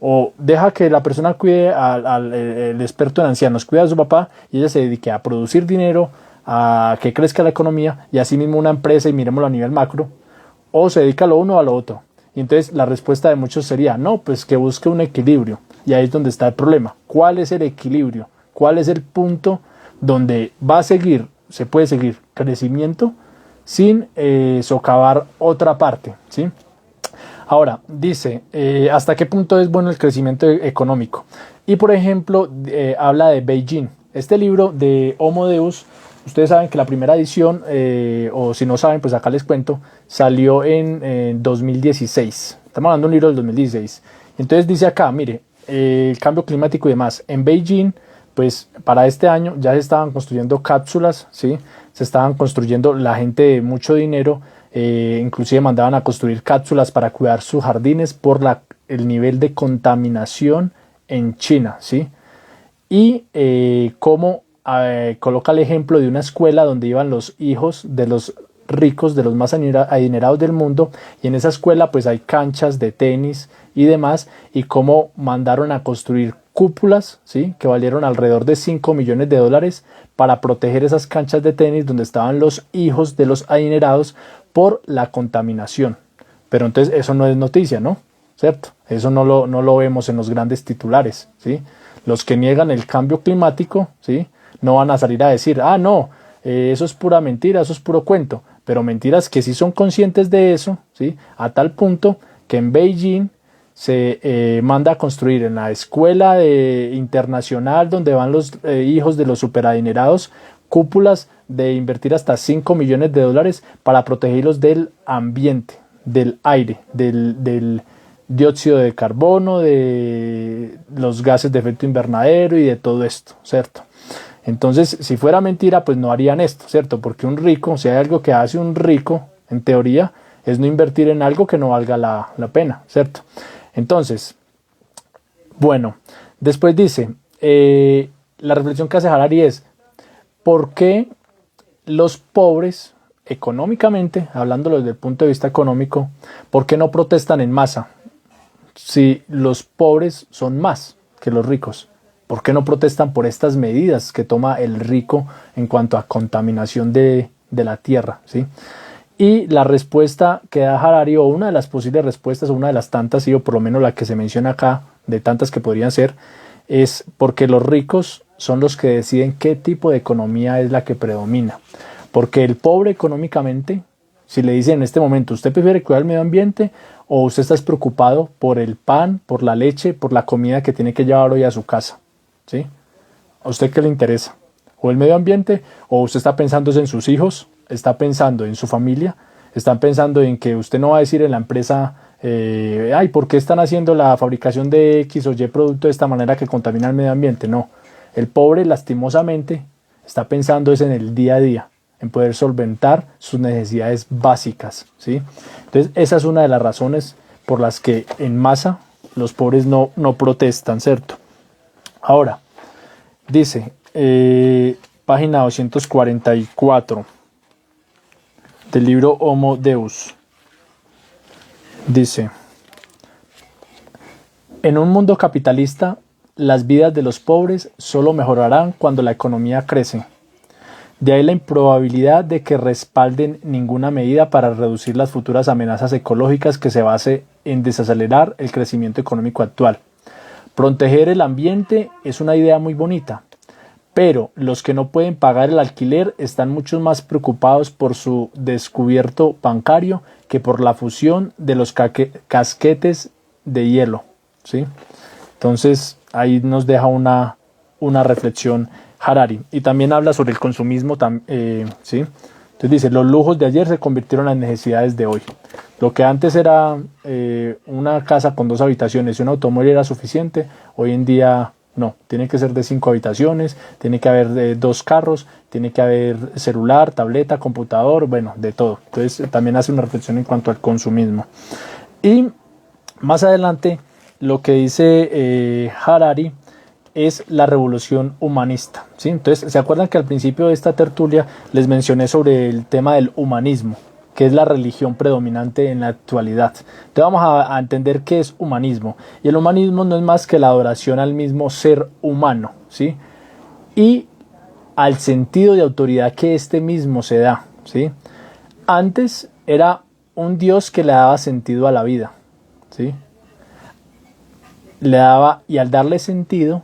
o deja que la persona cuide el experto en ancianos, cuida a su papá y ella se dedique a producir dinero, a que crezca la economía y así mismo una empresa y miremoslo a nivel macro, o se dedica a lo uno o a lo otro. Y entonces la respuesta de muchos sería, no, pues que busque un equilibrio. Y ahí es donde está el problema. ¿Cuál es el equilibrio? ¿Cuál es el punto donde se puede seguir crecimiento sin socavar otra parte, ¿sí? Ahora, dice, ¿hasta qué punto es bueno el crecimiento económico? Y por ejemplo, habla de Beijing. Este libro de Homo Deus, ustedes saben que la primera edición, o si no saben, pues acá les cuento, salió en 2016. Estamos hablando de un libro del 2016. Entonces dice acá, mire, el cambio climático y demás. En Beijing, pues para este año ya se estaban construyendo cápsulas, ¿sí? Se estaban construyendo, la gente de mucho dinero, inclusive mandaban a construir cápsulas para cuidar sus jardines por el nivel de contaminación en China, ¿sí? Y cómo coloca el ejemplo de una escuela donde iban los hijos de los ricos, de los más adinerados del mundo, y en esa escuela pues hay canchas de tenis y demás, y cómo mandaron a construir cúpulas, ¿sí? Que valieron alrededor de 5 millones de dólares para proteger esas canchas de tenis donde estaban los hijos de los adinerados por la contaminación. Pero entonces eso no es noticia, ¿no? ¿Cierto? Eso no lo vemos en los grandes titulares, ¿sí? Los que niegan el cambio climático, ¿sí? No van a salir a decir, ah, no, eso es pura mentira, eso es puro cuento. Pero mentiras que sí son conscientes de eso, ¿sí? A tal punto que en Beijing se manda a construir en la escuela internacional donde van los hijos de los superadinerados cúpulas de invertir hasta 5 millones de dólares para protegerlos del ambiente, del aire, del dióxido de carbono, de los gases de efecto invernadero y de todo esto, ¿cierto? Entonces, si fuera mentira, pues no harían esto, ¿cierto? Porque un rico, si hay algo que hace un rico, en teoría, es no invertir en algo que no valga la pena, ¿cierto? Entonces, bueno, después dice, la reflexión que hace Harari es, ¿por qué los pobres, económicamente, hablándolo desde el punto de vista económico, por qué no protestan en masa? Si los pobres son más que los ricos, ¿por qué no protestan por estas medidas que toma el rico en cuanto a contaminación de la tierra, ¿sí? Y la respuesta que da Harari, o una de las posibles respuestas, o una de las tantas, o por lo menos la que se menciona acá, de tantas que podrían ser, es porque los ricos son los que deciden qué tipo de economía es la que predomina. Porque el pobre económicamente, si le dicen en este momento, ¿usted prefiere cuidar el medio ambiente o usted está preocupado por el pan, por la leche, por la comida que tiene que llevar hoy a su casa? ¿Sí? ¿A usted qué le interesa? ¿O el medio ambiente? ¿O usted está pensando en sus hijos? ¿Está pensando en su familia? ¿Está pensando en que usted no va a decir en la empresa, ay, ¿por qué están haciendo la fabricación de X o Y producto de esta manera que contamina el medio ambiente? No. El pobre, lastimosamente, está pensando es en el día a día, en poder solventar sus necesidades básicas, ¿sí? Entonces, esa es una de las razones por las que en masa los pobres no protestan, ¿cierto? Ahora, dice, página 244 del libro Homo Deus, dice, en un mundo capitalista, las vidas de los pobres solo mejorarán cuando la economía crece. De ahí la improbabilidad de que respalden ninguna medida para reducir las futuras amenazas ecológicas que se base en desacelerar el crecimiento económico actual. Proteger el ambiente es una idea muy bonita, pero los que no pueden pagar el alquiler están mucho más preocupados por su descubierto bancario que por la fusión de los casquetes de hielo, ¿sí? Entonces ahí nos deja una reflexión Harari. Y también habla sobre el consumismo, ¿sí? Entonces dice, los lujos de ayer se convirtieron en las necesidades de hoy. Lo que antes era una casa con 2 habitaciones y un automóvil era suficiente, hoy en día no, tiene que ser de 5 habitaciones, tiene que haber 2 carros, tiene que haber celular, tableta, computador, bueno, de todo. Entonces también hace una reflexión en cuanto al consumismo. Y más adelante lo que dice Harari es la revolución humanista, ¿sí? Entonces, ¿se acuerdan que al principio de esta tertulia les mencioné sobre el tema del humanismo, que es la religión predominante en la actualidad? Entonces vamos a entender qué es humanismo. Y el humanismo no es más que la adoración al mismo ser humano, ¿sí? Y al sentido de autoridad que este mismo se da, ¿sí? Antes era un Dios que le daba sentido a la vida, ¿sí? Le daba, y al darle sentido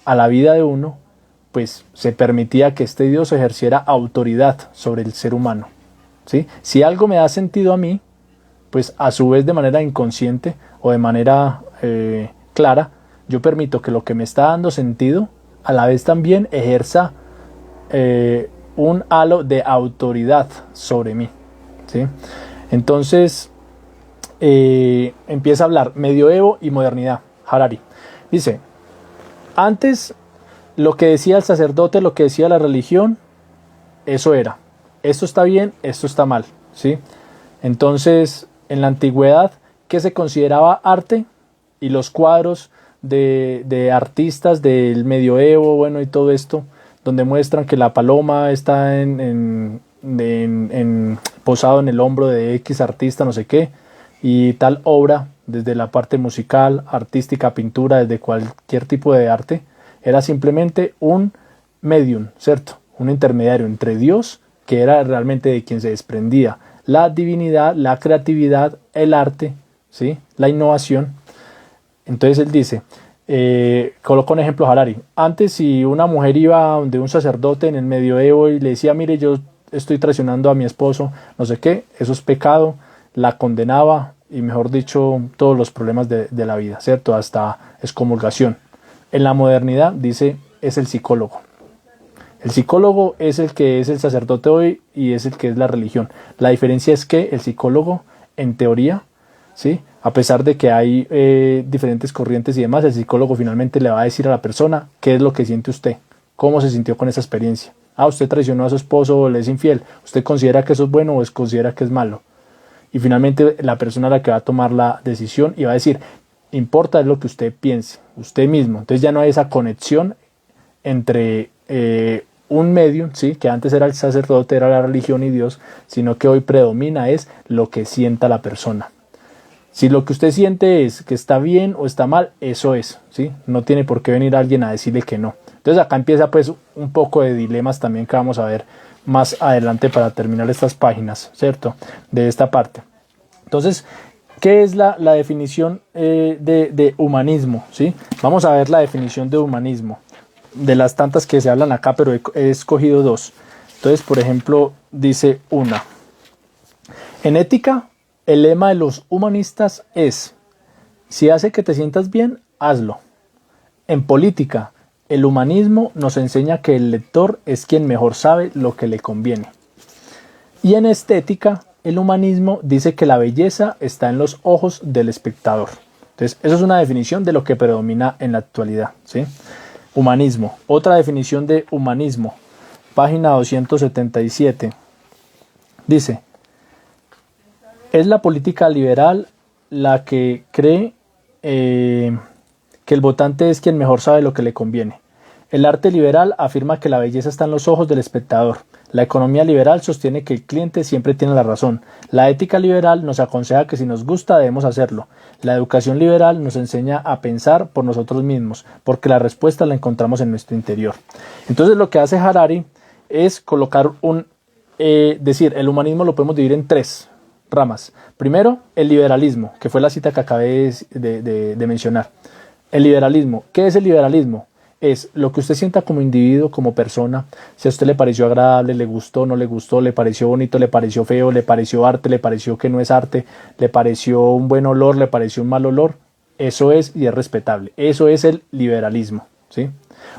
a la vida de uno, pues se permitía que este Dios ejerciera autoridad sobre el ser humano, ¿sí? Si algo me da sentido a mí, pues a su vez de manera inconsciente o de manera clara, yo permito que lo que me está dando sentido a la vez también ejerza un halo de autoridad sobre mí, ¿sí? Entonces empieza a hablar medioevo y modernidad. Harari dice, antes lo que decía el sacerdote, lo que decía la religión, eso era, esto está bien, esto está mal, ¿sí? Entonces, en la antigüedad, ¿qué se consideraba arte? Y los cuadros de artistas del medioevo, bueno, y todo esto, donde muestran que la paloma está posado en el hombro de X artista, no sé qué, y tal obra, desde la parte musical, artística, pintura, desde cualquier tipo de arte, era simplemente un medium, ¿cierto? Un intermediario entre Dios, que era realmente de quien se desprendía la divinidad, la creatividad, el arte, ¿sí? La innovación. Entonces él dice, coloca un ejemplo Harari, antes si una mujer iba de un sacerdote en el medioevo y le decía, mire, yo estoy traicionando a mi esposo, no sé qué, eso es pecado, la condenaba y mejor dicho todos los problemas de la vida, ¿cierto? Hasta excomulgación. En la modernidad dice es el psicólogo. El psicólogo es el que es el sacerdote hoy y es el que es la religión. La diferencia es que el psicólogo, en teoría, ¿sí? A pesar de que hay diferentes corrientes y demás, el psicólogo finalmente le va a decir a la persona qué es lo que siente usted, cómo se sintió con esa experiencia. Ah, usted traicionó a su esposo o le es infiel. ¿Usted considera que eso es bueno o considera que es malo? Y finalmente la persona es la que va a tomar la decisión y va a decir, importa es lo que usted piense, usted mismo. Entonces ya no hay esa conexión entre un medium, ¿sí? Que antes era el sacerdote, era la religión y Dios, sino que hoy predomina es lo que sienta la persona. Si lo que usted siente es que está bien o está mal, eso es, ¿sí? No tiene por qué venir alguien a decirle que no. Entonces acá empieza pues un poco de dilemas también que vamos a ver más adelante para terminar estas páginas, ¿cierto? De esta parte. Entonces, ¿qué es la definición de humanismo? ¿Sí? Vamos a ver la definición de humanismo. de las tantas que se hablan acá, pero he escogido dos. Entonces, por ejemplo, dice una. En ética, el lema de los humanistas es: si hace que te sientas bien, hazlo. En política, el humanismo nos enseña que el lector es quien mejor sabe lo que le conviene. Y en estética, el humanismo dice que la belleza está en los ojos del espectador. Entonces, eso es una definición de lo que predomina en la actualidad, ¿sí? Humanismo. Otra definición de humanismo. Página 277. Dice: es la política liberal la que cree que el votante es quien mejor sabe lo que le conviene. El arte liberal afirma que la belleza está en los ojos del espectador. La economía liberal sostiene que el cliente siempre tiene la razón. La ética liberal nos aconseja que si nos gusta debemos hacerlo. La educación liberal nos enseña a pensar por nosotros mismos, porque la respuesta la encontramos en nuestro interior. Entonces lo que hace Harari es colocar decir, el humanismo lo podemos dividir en tres ramas. Primero, el liberalismo, que fue la cita que acabé de mencionar. El liberalismo. ¿Qué es el liberalismo? Es lo que usted sienta como individuo, como persona. Si a usted le pareció agradable, le gustó, no le gustó, le pareció bonito, le pareció feo, le pareció arte, le pareció que no es arte, le pareció un buen olor, le pareció un mal olor. Eso es y es respetable. Eso es el liberalismo, ¿sí?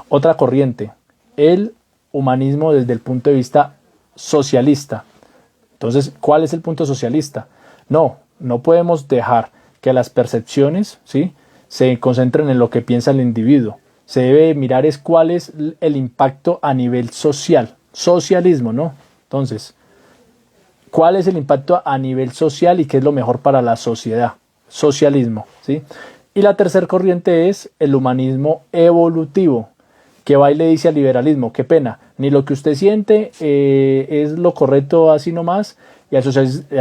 Otra corriente, el humanismo desde el punto de vista socialista. Entonces, ¿cuál es el punto socialista? No podemos dejar que las percepciones, ¿sí?, se concentren en lo que piensa el individuo. Se debe mirar es cuál es el impacto a nivel social. Socialismo, ¿no? Entonces, ¿cuál es el impacto a nivel social y qué es lo mejor para la sociedad? Socialismo, ¿sí? Y la tercera corriente es el humanismo evolutivo, que va y le dice al liberalismo: qué pena, ni lo que usted siente es lo correcto así nomás. Y al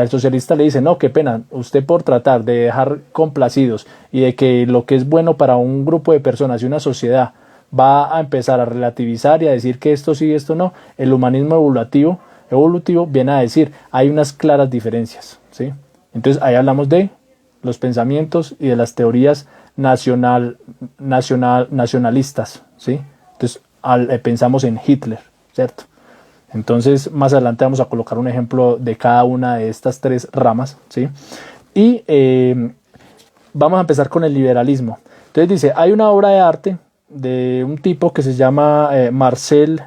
socialista le dice: no, qué pena, usted por tratar de dejar complacidos y de que lo que es bueno para un grupo de personas y una sociedad va a empezar a relativizar y a decir que esto sí y esto no. El humanismo evolutivo viene a decir: hay unas claras diferencias, ¿sí? Entonces ahí hablamos de los pensamientos y de las teorías nacionalistas, ¿sí? Entonces pensamos en Hitler, ¿cierto? Entonces más adelante vamos a colocar un ejemplo de cada una de estas tres ramas, ¿sí? Y vamos a empezar con el liberalismo. Entonces dice: hay una obra de arte de un tipo que se llama Marcel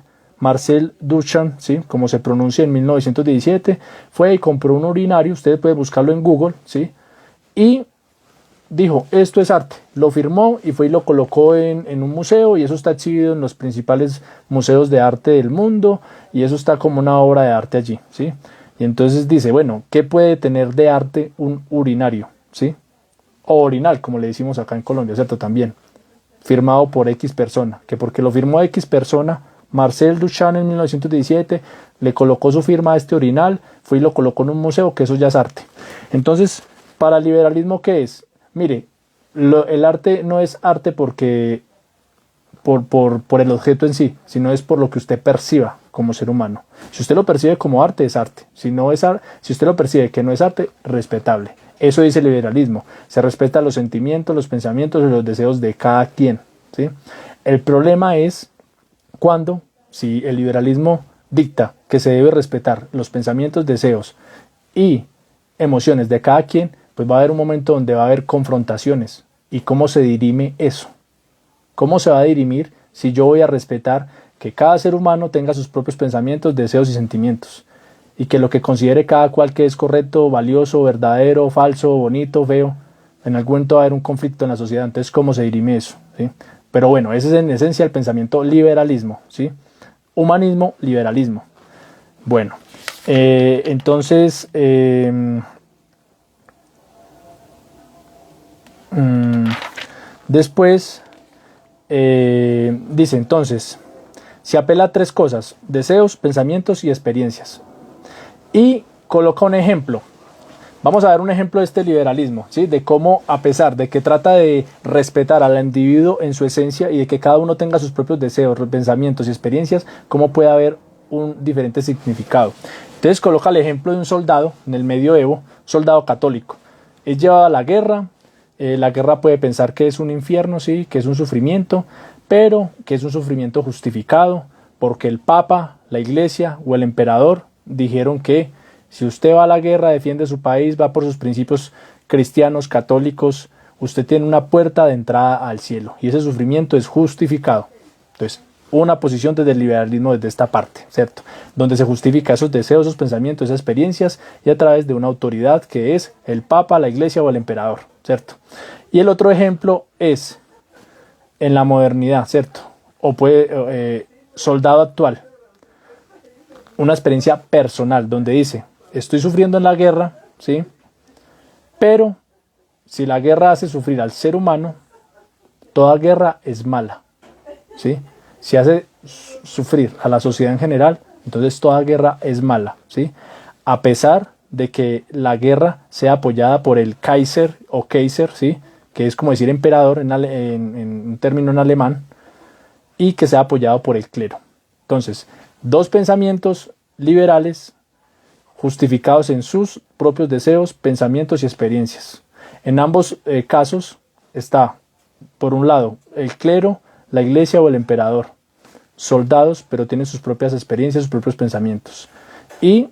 Duchamp, ¿sí?, como se pronuncia, en 1917, fue y compró un urinario, ustedes pueden buscarlo en Google, ¿sí?, y dijo: esto es arte. Lo firmó y fue y lo colocó en un museo, y eso está exhibido en los principales museos de arte del mundo, y eso está como una obra de arte allí, ¿sí? Y entonces dice: bueno, ¿qué puede tener de arte un urinario, ¿sí?, o orinal, como le decimos acá en Colombia, ¿cierto? También firmado por X persona, que porque lo firmó X persona, Marcel Duchamp, en 1917, le colocó su firma a este urinal, fue y lo colocó en un museo, que eso ya es arte. Entonces, para el liberalismo, ¿qué es? Mire, el arte no es arte porque por el objeto en sí, sino es por lo que usted perciba como ser humano. Si usted lo percibe como arte, es arte. Si usted lo percibe que no es arte, respetable. Eso dice el liberalismo. Se respeta los sentimientos, los pensamientos y los deseos de cada quien, ¿sí? El problema es cuando, si el liberalismo dicta que se debe respetar los pensamientos, deseos y emociones de cada quien, pues va a haber un momento donde va a haber confrontaciones. ¿Y cómo se dirime eso? ¿Cómo se va a dirimir si yo voy a respetar que cada ser humano tenga sus propios pensamientos, deseos y sentimientos? Y que lo que considere cada cual que es correcto, valioso, verdadero, falso, bonito, feo, en algún momento va a haber un conflicto en la sociedad. Entonces, ¿cómo se dirime eso? ¿Sí? Pero bueno, ese es en esencia el pensamiento liberalismo, ¿sí? Humanismo, liberalismo. Bueno, entonces... después dice: entonces se apela a tres cosas: deseos, pensamientos y experiencias, y coloca un ejemplo. Vamos a ver un ejemplo de este liberalismo, ¿sí?, de cómo, a pesar de que trata de respetar al individuo en su esencia y de que cada uno tenga sus propios deseos, pensamientos y experiencias, cómo puede haber un diferente significado. Entonces coloca el ejemplo de un soldado en el medioevo, soldado católico. Es llevado a la guerra. La guerra puede pensar que es un infierno, sí, que es un sufrimiento, pero que es un sufrimiento justificado porque el Papa, la Iglesia o el emperador dijeron que si usted va a la guerra, defiende su país, va por sus principios cristianos, católicos, usted tiene una puerta de entrada al cielo y ese sufrimiento es justificado. Entonces, una posición desde el liberalismo desde esta parte, ¿cierto? Donde se justifica esos deseos, esos pensamientos, esas experiencias y a través de una autoridad que es el Papa, la Iglesia o el emperador, ¿cierto? Y el otro ejemplo es en la modernidad, ¿cierto? O puede soldado actual, una experiencia personal donde dice, estoy sufriendo en la guerra, ¿sí? Pero si la guerra hace sufrir al ser humano, toda guerra es mala, ¿sí? Si hace sufrir a la sociedad en general, entonces toda guerra es mala, ¿sí? A pesar de que la guerra sea apoyada por el Kaiser o Kaiser, ¿sí? Que es como decir emperador en un término en alemán, y que sea apoyado por el clero. Entonces, dos pensamientos liberales justificados en sus propios deseos, pensamientos y experiencias. En ambos casos está, por un lado, el clero, la iglesia o el emperador, soldados, pero tienen sus propias experiencias, sus propios pensamientos. Y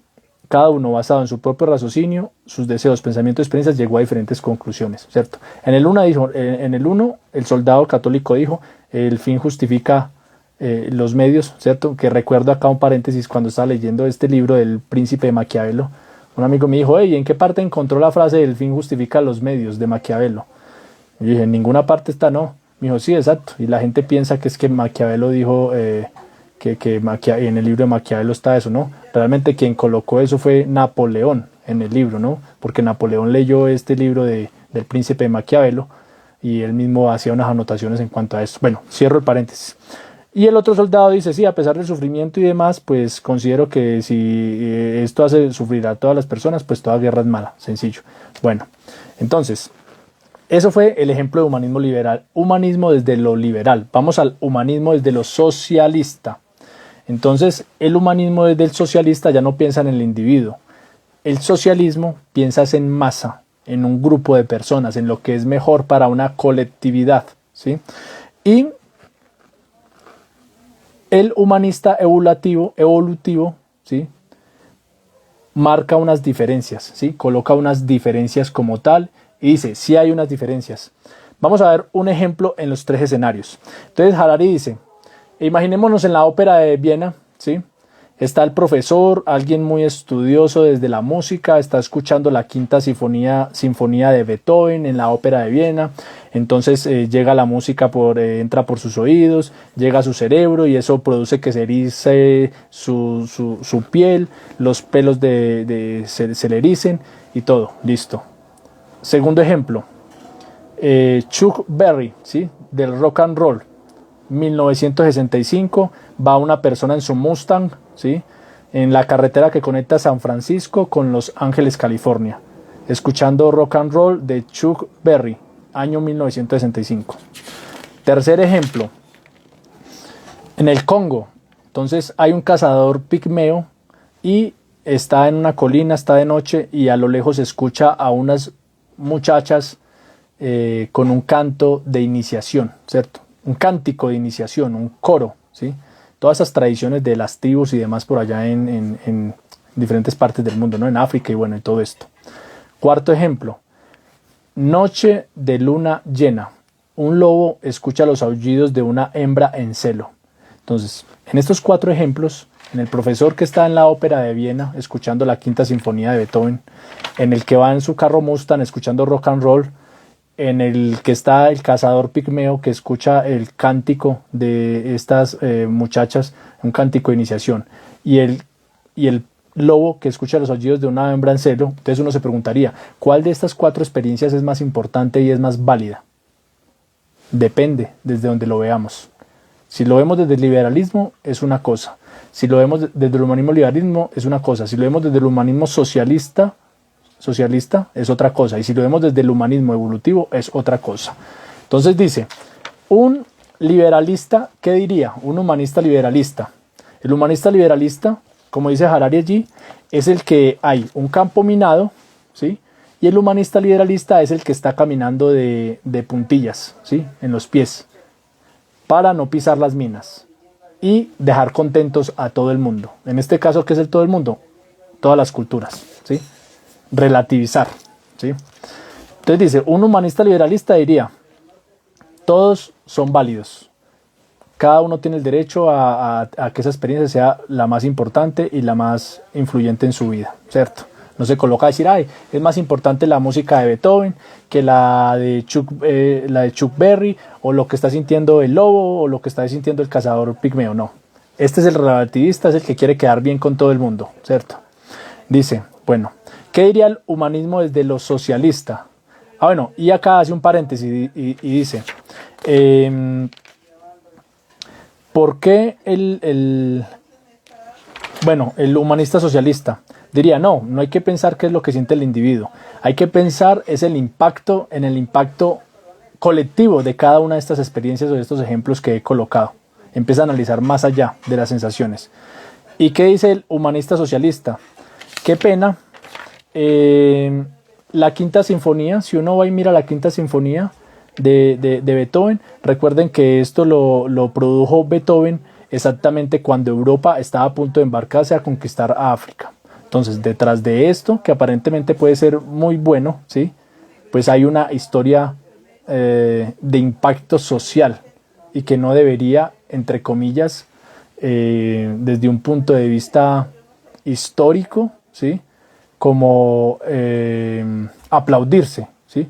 cada uno, basado en su propio raciocinio, sus deseos, pensamientos y experiencias, llegó a diferentes conclusiones, ¿cierto? En el uno, el soldado católico dijo, el fin justifica los medios, ¿cierto? Que recuerdo acá un paréntesis, cuando estaba leyendo este libro del Príncipe de Maquiavelo, un amigo me dijo, hey, ¿en qué parte encontró la frase el fin justifica los medios de Maquiavelo? Y yo dije, en ninguna parte está, no. Me dijo, sí, exacto. Y la gente piensa que es que Maquiavelo dijo que en el libro de Maquiavelo está eso, ¿no? Realmente quien colocó eso fue Napoleón en el libro, ¿no? Porque Napoleón leyó este libro del Príncipe de Maquiavelo y él mismo hacía unas anotaciones en cuanto a esto. Bueno, cierro el paréntesis. Y el otro soldado dice, sí, a pesar del sufrimiento y demás, pues considero que si esto hace sufrir a todas las personas, pues toda guerra es mala, sencillo. Bueno, entonces, eso fue el ejemplo de humanismo liberal. Humanismo desde lo liberal. Vamos al humanismo desde lo socialista. Entonces, el humanismo desde el socialista ya no piensa en el individuo. El socialismo piensa en masa, en un grupo de personas, en lo que es mejor para una colectividad, ¿sí? Y el humanista evolutivo, ¿sí? Marca unas diferencias, ¿sí? Coloca unas diferencias como tal y dice, sí hay unas diferencias. Vamos a ver un ejemplo en los tres escenarios. Entonces Harari dice, imaginémonos en la ópera de Viena, ¿sí? Está el profesor, alguien muy estudioso desde la música, está escuchando la quinta sinfonía de Beethoven en la ópera de Viena. Entonces llega la música, entra por sus oídos, llega a su cerebro y eso produce que se erice su piel, los pelos se le ericen y todo, listo. Segundo ejemplo, Chuck Berry, ¿sí? Del rock and roll. 1965, va una persona en su Mustang, ¿sí? En la carretera que conecta San Francisco con Los Ángeles, California, escuchando rock and roll de Chuck Berry, año 1965. Tercer ejemplo, en el Congo, entonces hay un cazador pigmeo y está en una colina, está de noche y a lo lejos se escucha a unas muchachas con un canto de iniciación, ¿cierto? Un cántico de iniciación, un coro, ¿sí? Todas esas tradiciones de las tribus y demás por allá en diferentes partes del mundo, ¿no? En África y bueno, y todo esto. Cuarto ejemplo, noche de luna llena. Un lobo escucha los aullidos de una hembra en celo. Entonces, en estos cuatro ejemplos, en el profesor que está en la ópera de Viena escuchando la quinta sinfonía de Beethoven, en el que va en su carro Mustang escuchando rock and roll, en el que está el cazador pigmeo que escucha el cántico de estas muchachas, un cántico de iniciación, y el lobo que escucha los aullidos de una hembra en celo. Entonces uno se preguntaría, ¿cuál de estas cuatro experiencias es más importante y es más válida? Depende desde donde lo veamos. Si lo vemos desde el liberalismo es una cosa, si lo vemos desde el humanismo liberalismo es una cosa, si lo vemos desde el humanismo socialista es otra cosa, y si lo vemos desde el humanismo evolutivo es otra cosa. Entonces dice, un liberalista, ¿qué diría? Un humanista liberalista. El humanista liberalista, como dice Harari allí, es el que hay un campo minado, ¿sí? Y el humanista liberalista es el que está caminando de puntillas, ¿sí? En los pies. para no pisar las minas y dejar contentos a todo el mundo. En este caso, ¿qué es el todo el mundo? Todas las culturas, ¿sí? Relativizar, ¿sí? Entonces dice, un humanista liberalista diría, todos son válidos. Cada uno tiene el derecho a que esa experiencia sea la más importante y la más influyente en su vida, ¿cierto? No se coloca a decir, ay, es más importante la música de Beethoven que la de Chuck Berry, o lo que está sintiendo el lobo, o lo que está sintiendo el cazador pigmeo. No. Este es el relativista, es el que quiere quedar bien con todo el mundo, ¿cierto? Dice, bueno, ¿qué diría el humanismo desde lo socialista? Ah, bueno, y acá hace un paréntesis y dice, ¿por qué el humanista socialista diría, no hay que pensar qué es lo que siente el individuo, hay que pensar es en el impacto colectivo de cada una de estas experiencias o de estos ejemplos que he colocado? Empieza a analizar más allá de las sensaciones. ¿Y qué dice el humanista socialista? Qué pena, la Quinta Sinfonía, si uno va y mira la Quinta Sinfonía de Beethoven, recuerden que esto lo produjo Beethoven exactamente cuando Europa estaba a punto de embarcarse a conquistar a África. Entonces, detrás de esto, que aparentemente puede ser muy bueno, ¿sí? Pues hay una historia de impacto social y que no debería, entre comillas, desde un punto de vista histórico, ¿sí? Como aplaudirse, ¿sí?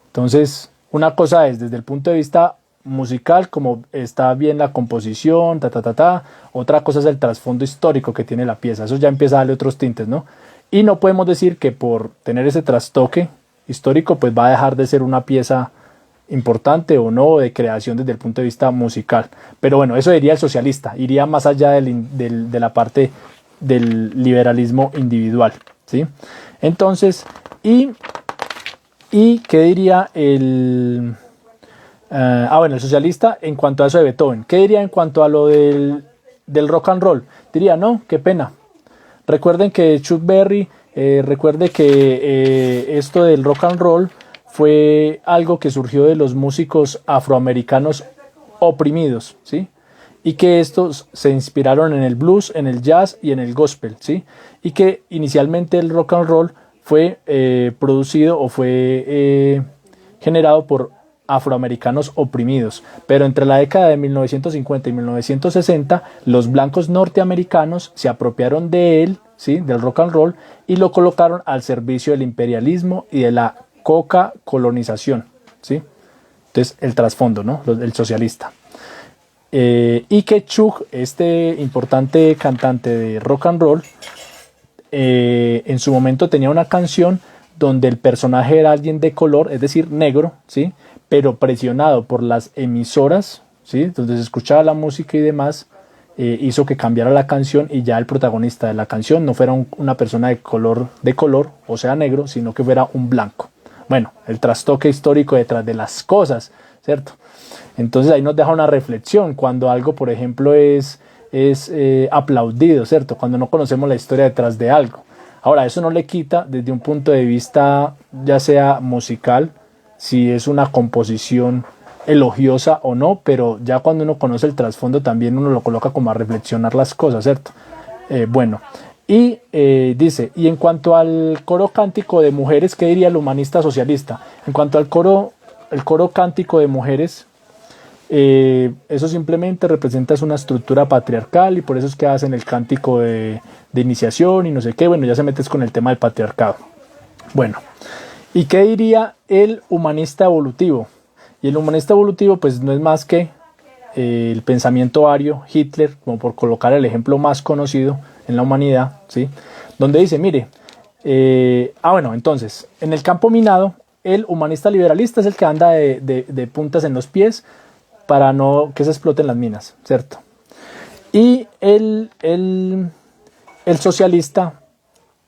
Entonces, una cosa es desde el punto de vista musical, como está bien la composición, otra cosa es el trasfondo histórico que tiene la pieza, eso ya empieza a darle otros tintes, ¿no? Y no podemos decir que por tener ese trastoque histórico, pues va a dejar de ser una pieza importante o no de creación desde el punto de vista musical. Pero bueno, eso diría el socialista, iría más allá de la parte del liberalismo individual, ¿sí? Entonces, ¿y qué diría el socialista en cuanto a eso de Beethoven? ¿Qué diría en cuanto a lo del rock and roll? Diría, no, qué pena. Recuerden que Chuck Berry, recuerde que esto del rock and roll fue algo que surgió de los músicos afroamericanos oprimidos, ¿sí? Y que estos se inspiraron en el blues, en el jazz y en el gospel, ¿sí? Y que inicialmente el rock and roll fue producido o fue generado por afroamericanos oprimidos, pero entre la década de 1950 y 1960 los blancos norteamericanos se apropiaron de él, ¿sí? Del rock and roll, y lo colocaron al servicio del imperialismo y de la colonización, ¿sí? Entonces el trasfondo, ¿no? El socialista. Y que Chuck, este importante cantante de rock and roll, en su momento tenía una canción donde el personaje era alguien de color, es decir, negro, ¿sí? Pero presionado por las emisoras, ¿sí? Donde se escuchaba la música y demás, hizo que cambiara la canción y ya el protagonista de la canción no fuera una persona de color, o sea, negro, sino que fuera un blanco. Bueno, el trastoque histórico detrás de las cosas, ¿cierto? Entonces ahí nos deja una reflexión cuando algo, por ejemplo, es aplaudido, ¿cierto? Cuando no conocemos la historia detrás de algo. Ahora, eso no le quita desde un punto de vista ya sea musical, si es una composición elogiosa o no, pero ya cuando uno conoce el trasfondo también uno lo coloca como a reflexionar las cosas, ¿cierto? Bueno, y dice, y en cuanto al coro cántico de mujeres, ¿qué diría el humanista socialista? En cuanto al el coro cántico de mujeres, eso simplemente representa una estructura patriarcal y por eso es que hacen el cántico de iniciación y no sé qué. Bueno, ya se metes con el tema del patriarcado. Bueno, ¿y qué diría el humanista evolutivo? Y el humanista evolutivo pues no es más que el pensamiento ario, Hitler, como por colocar el ejemplo más conocido en la humanidad, ¿sí? Donde dice, mire, entonces, en el campo minado, el humanista liberalista es el que anda de puntas en los pies para no que se exploten las minas, ¿cierto? Y el socialista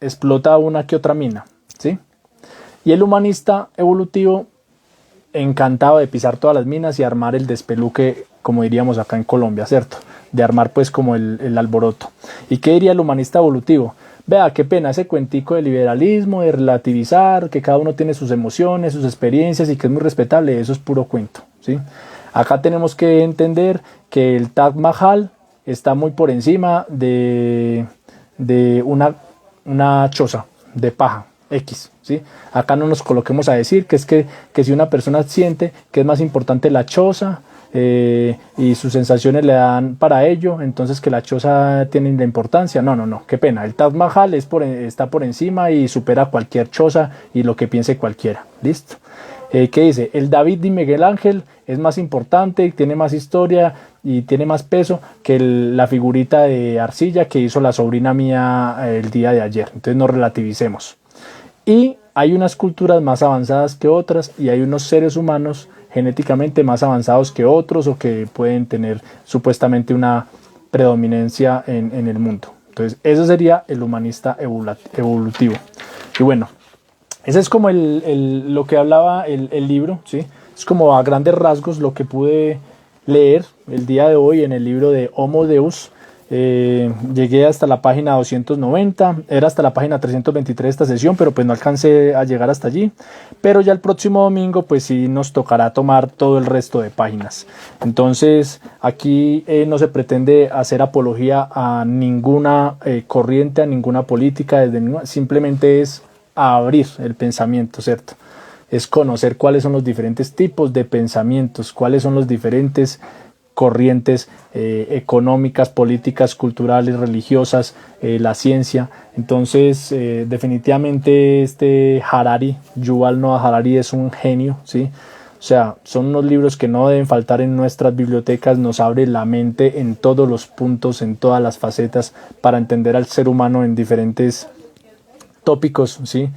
explota una que otra mina, ¿sí? Y el humanista evolutivo encantado de pisar todas las minas y armar el despeluque, como diríamos acá en Colombia, ¿cierto? De armar pues como el alboroto. ¿Y qué diría el humanista evolutivo? Vea, qué pena ese cuentico de liberalismo, de relativizar, que cada uno tiene sus emociones, sus experiencias y que es muy respetable, eso es puro cuento, ¿sí? Acá tenemos que entender que el Taj Mahal está muy por encima de una choza de paja X, ¿sí? Acá no nos coloquemos a decir que si una persona siente que es más importante la choza y sus sensaciones le dan para ello, entonces que la choza tiene la importancia. No, qué pena. El Taj Mahal está por encima y supera cualquier choza y lo que piense cualquiera. ¿Listo? ¿Qué dice? El David de Miguel Ángel es más importante, tiene más historia y tiene más peso que la figurita de arcilla que hizo la sobrina mía el día de ayer. Entonces no relativicemos. Y hay unas culturas más avanzadas que otras y hay unos seres humanos genéticamente más avanzados que otros o que pueden tener supuestamente una predominancia en el mundo. Entonces ese sería el humanista evolutivo. Y bueno, ese es como lo que hablaba el libro, ¿sí? Es como a grandes rasgos lo que pude leer el día de hoy en el libro de Homo Deus. Llegué hasta la página 290, era hasta la página 323 esta sesión, pero pues no alcancé a llegar hasta allí. Pero ya el próximo domingo pues sí nos tocará tomar todo el resto de páginas. Entonces aquí no se pretende hacer apología a ninguna corriente, a ninguna política, simplemente es abrir el pensamiento, ¿cierto? Es conocer cuáles son los diferentes tipos de pensamientos, cuáles son los diferentes corrientes económicas, políticas, culturales, religiosas, la ciencia. Entonces, definitivamente Yuval Noah Harari es un genio, ¿sí? O sea, son unos libros que no deben faltar en nuestras bibliotecas, nos abre la mente en todos los puntos, en todas las facetas, para entender al ser humano en diferentes tópicos, ¿sí?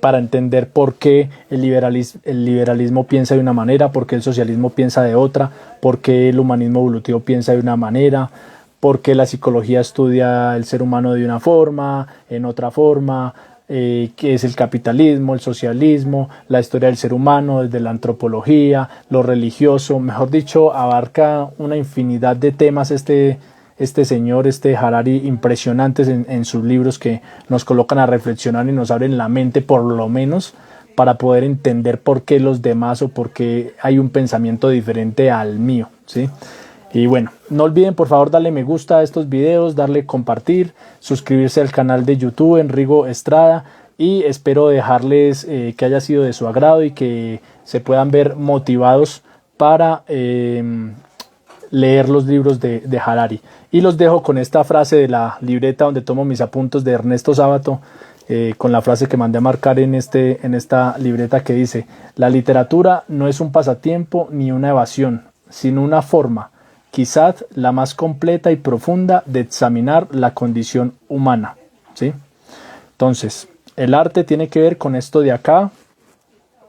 Para entender por qué el liberalismo piensa de una manera, por qué el socialismo piensa de otra, por qué el humanismo evolutivo piensa de una manera, por qué la psicología estudia el ser humano de una forma, en otra forma, qué es el capitalismo, el socialismo, la historia del ser humano desde la antropología, lo religioso, mejor dicho, abarca una infinidad de temas este señor, Harari, impresionantes en sus libros que nos colocan a reflexionar y nos abren la mente por lo menos para poder entender por qué los demás o por qué hay un pensamiento diferente al mío, ¿sí? Y bueno, no olviden por favor darle me gusta a estos videos, darle compartir, suscribirse al canal de YouTube Enrigo Estrada y espero dejarles que haya sido de su agrado y que se puedan ver motivados para leer los libros de Harari. Y los dejo con esta frase de la libreta donde tomo mis apuntes de Ernesto Sábato, con la frase que mandé a marcar en esta libreta que dice: la literatura no es un pasatiempo ni una evasión, sino una forma, quizás la más completa y profunda, de examinar la condición humana, ¿sí? Entonces, el arte tiene que ver con esto de acá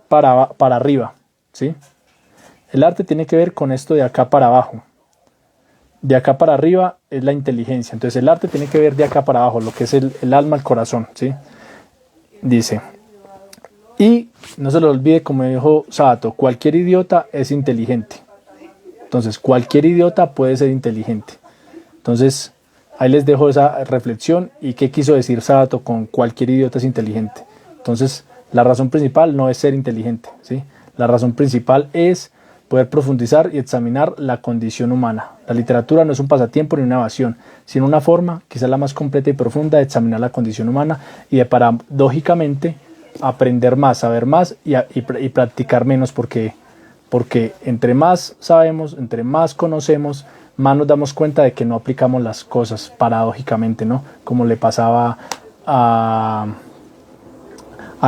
para arriba, ¿sí? El arte tiene que ver con esto de acá para abajo. De acá para arriba es la inteligencia. Entonces el arte tiene que ver de acá para abajo, lo que es el alma, el corazón, ¿sí? Dice, y no se lo olvide, como dijo Sábato, cualquier idiota es inteligente. Entonces cualquier idiota puede ser inteligente. Entonces ahí les dejo esa reflexión. ¿Y qué quiso decir Sábato con cualquier idiota es inteligente? Entonces la razón principal no es ser inteligente, ¿sí? La razón principal es poder profundizar y examinar la condición humana. La literatura no es un pasatiempo ni una evasión, sino una forma, quizás la más completa y profunda, de examinar la condición humana y de paradójicamente aprender más, saber más y practicar menos, porque entre más sabemos, entre más conocemos, más nos damos cuenta de que no aplicamos las cosas paradójicamente, ¿no? Como le pasaba a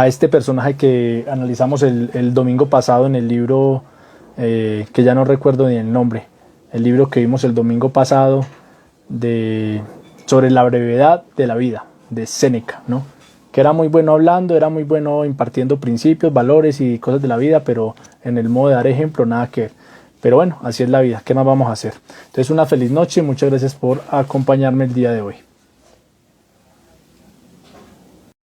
este personaje que analizamos el domingo pasado en el libro, que ya no recuerdo ni el nombre, el libro que vimos el domingo pasado sobre la brevedad de la vida, de Séneca, ¿no? Que era muy bueno hablando, era muy bueno impartiendo principios, valores y cosas de la vida, pero en el modo de dar ejemplo nada que ver. Pero bueno, así es la vida, ¿qué más vamos a hacer? Entonces una feliz noche, muchas gracias por acompañarme el día de hoy.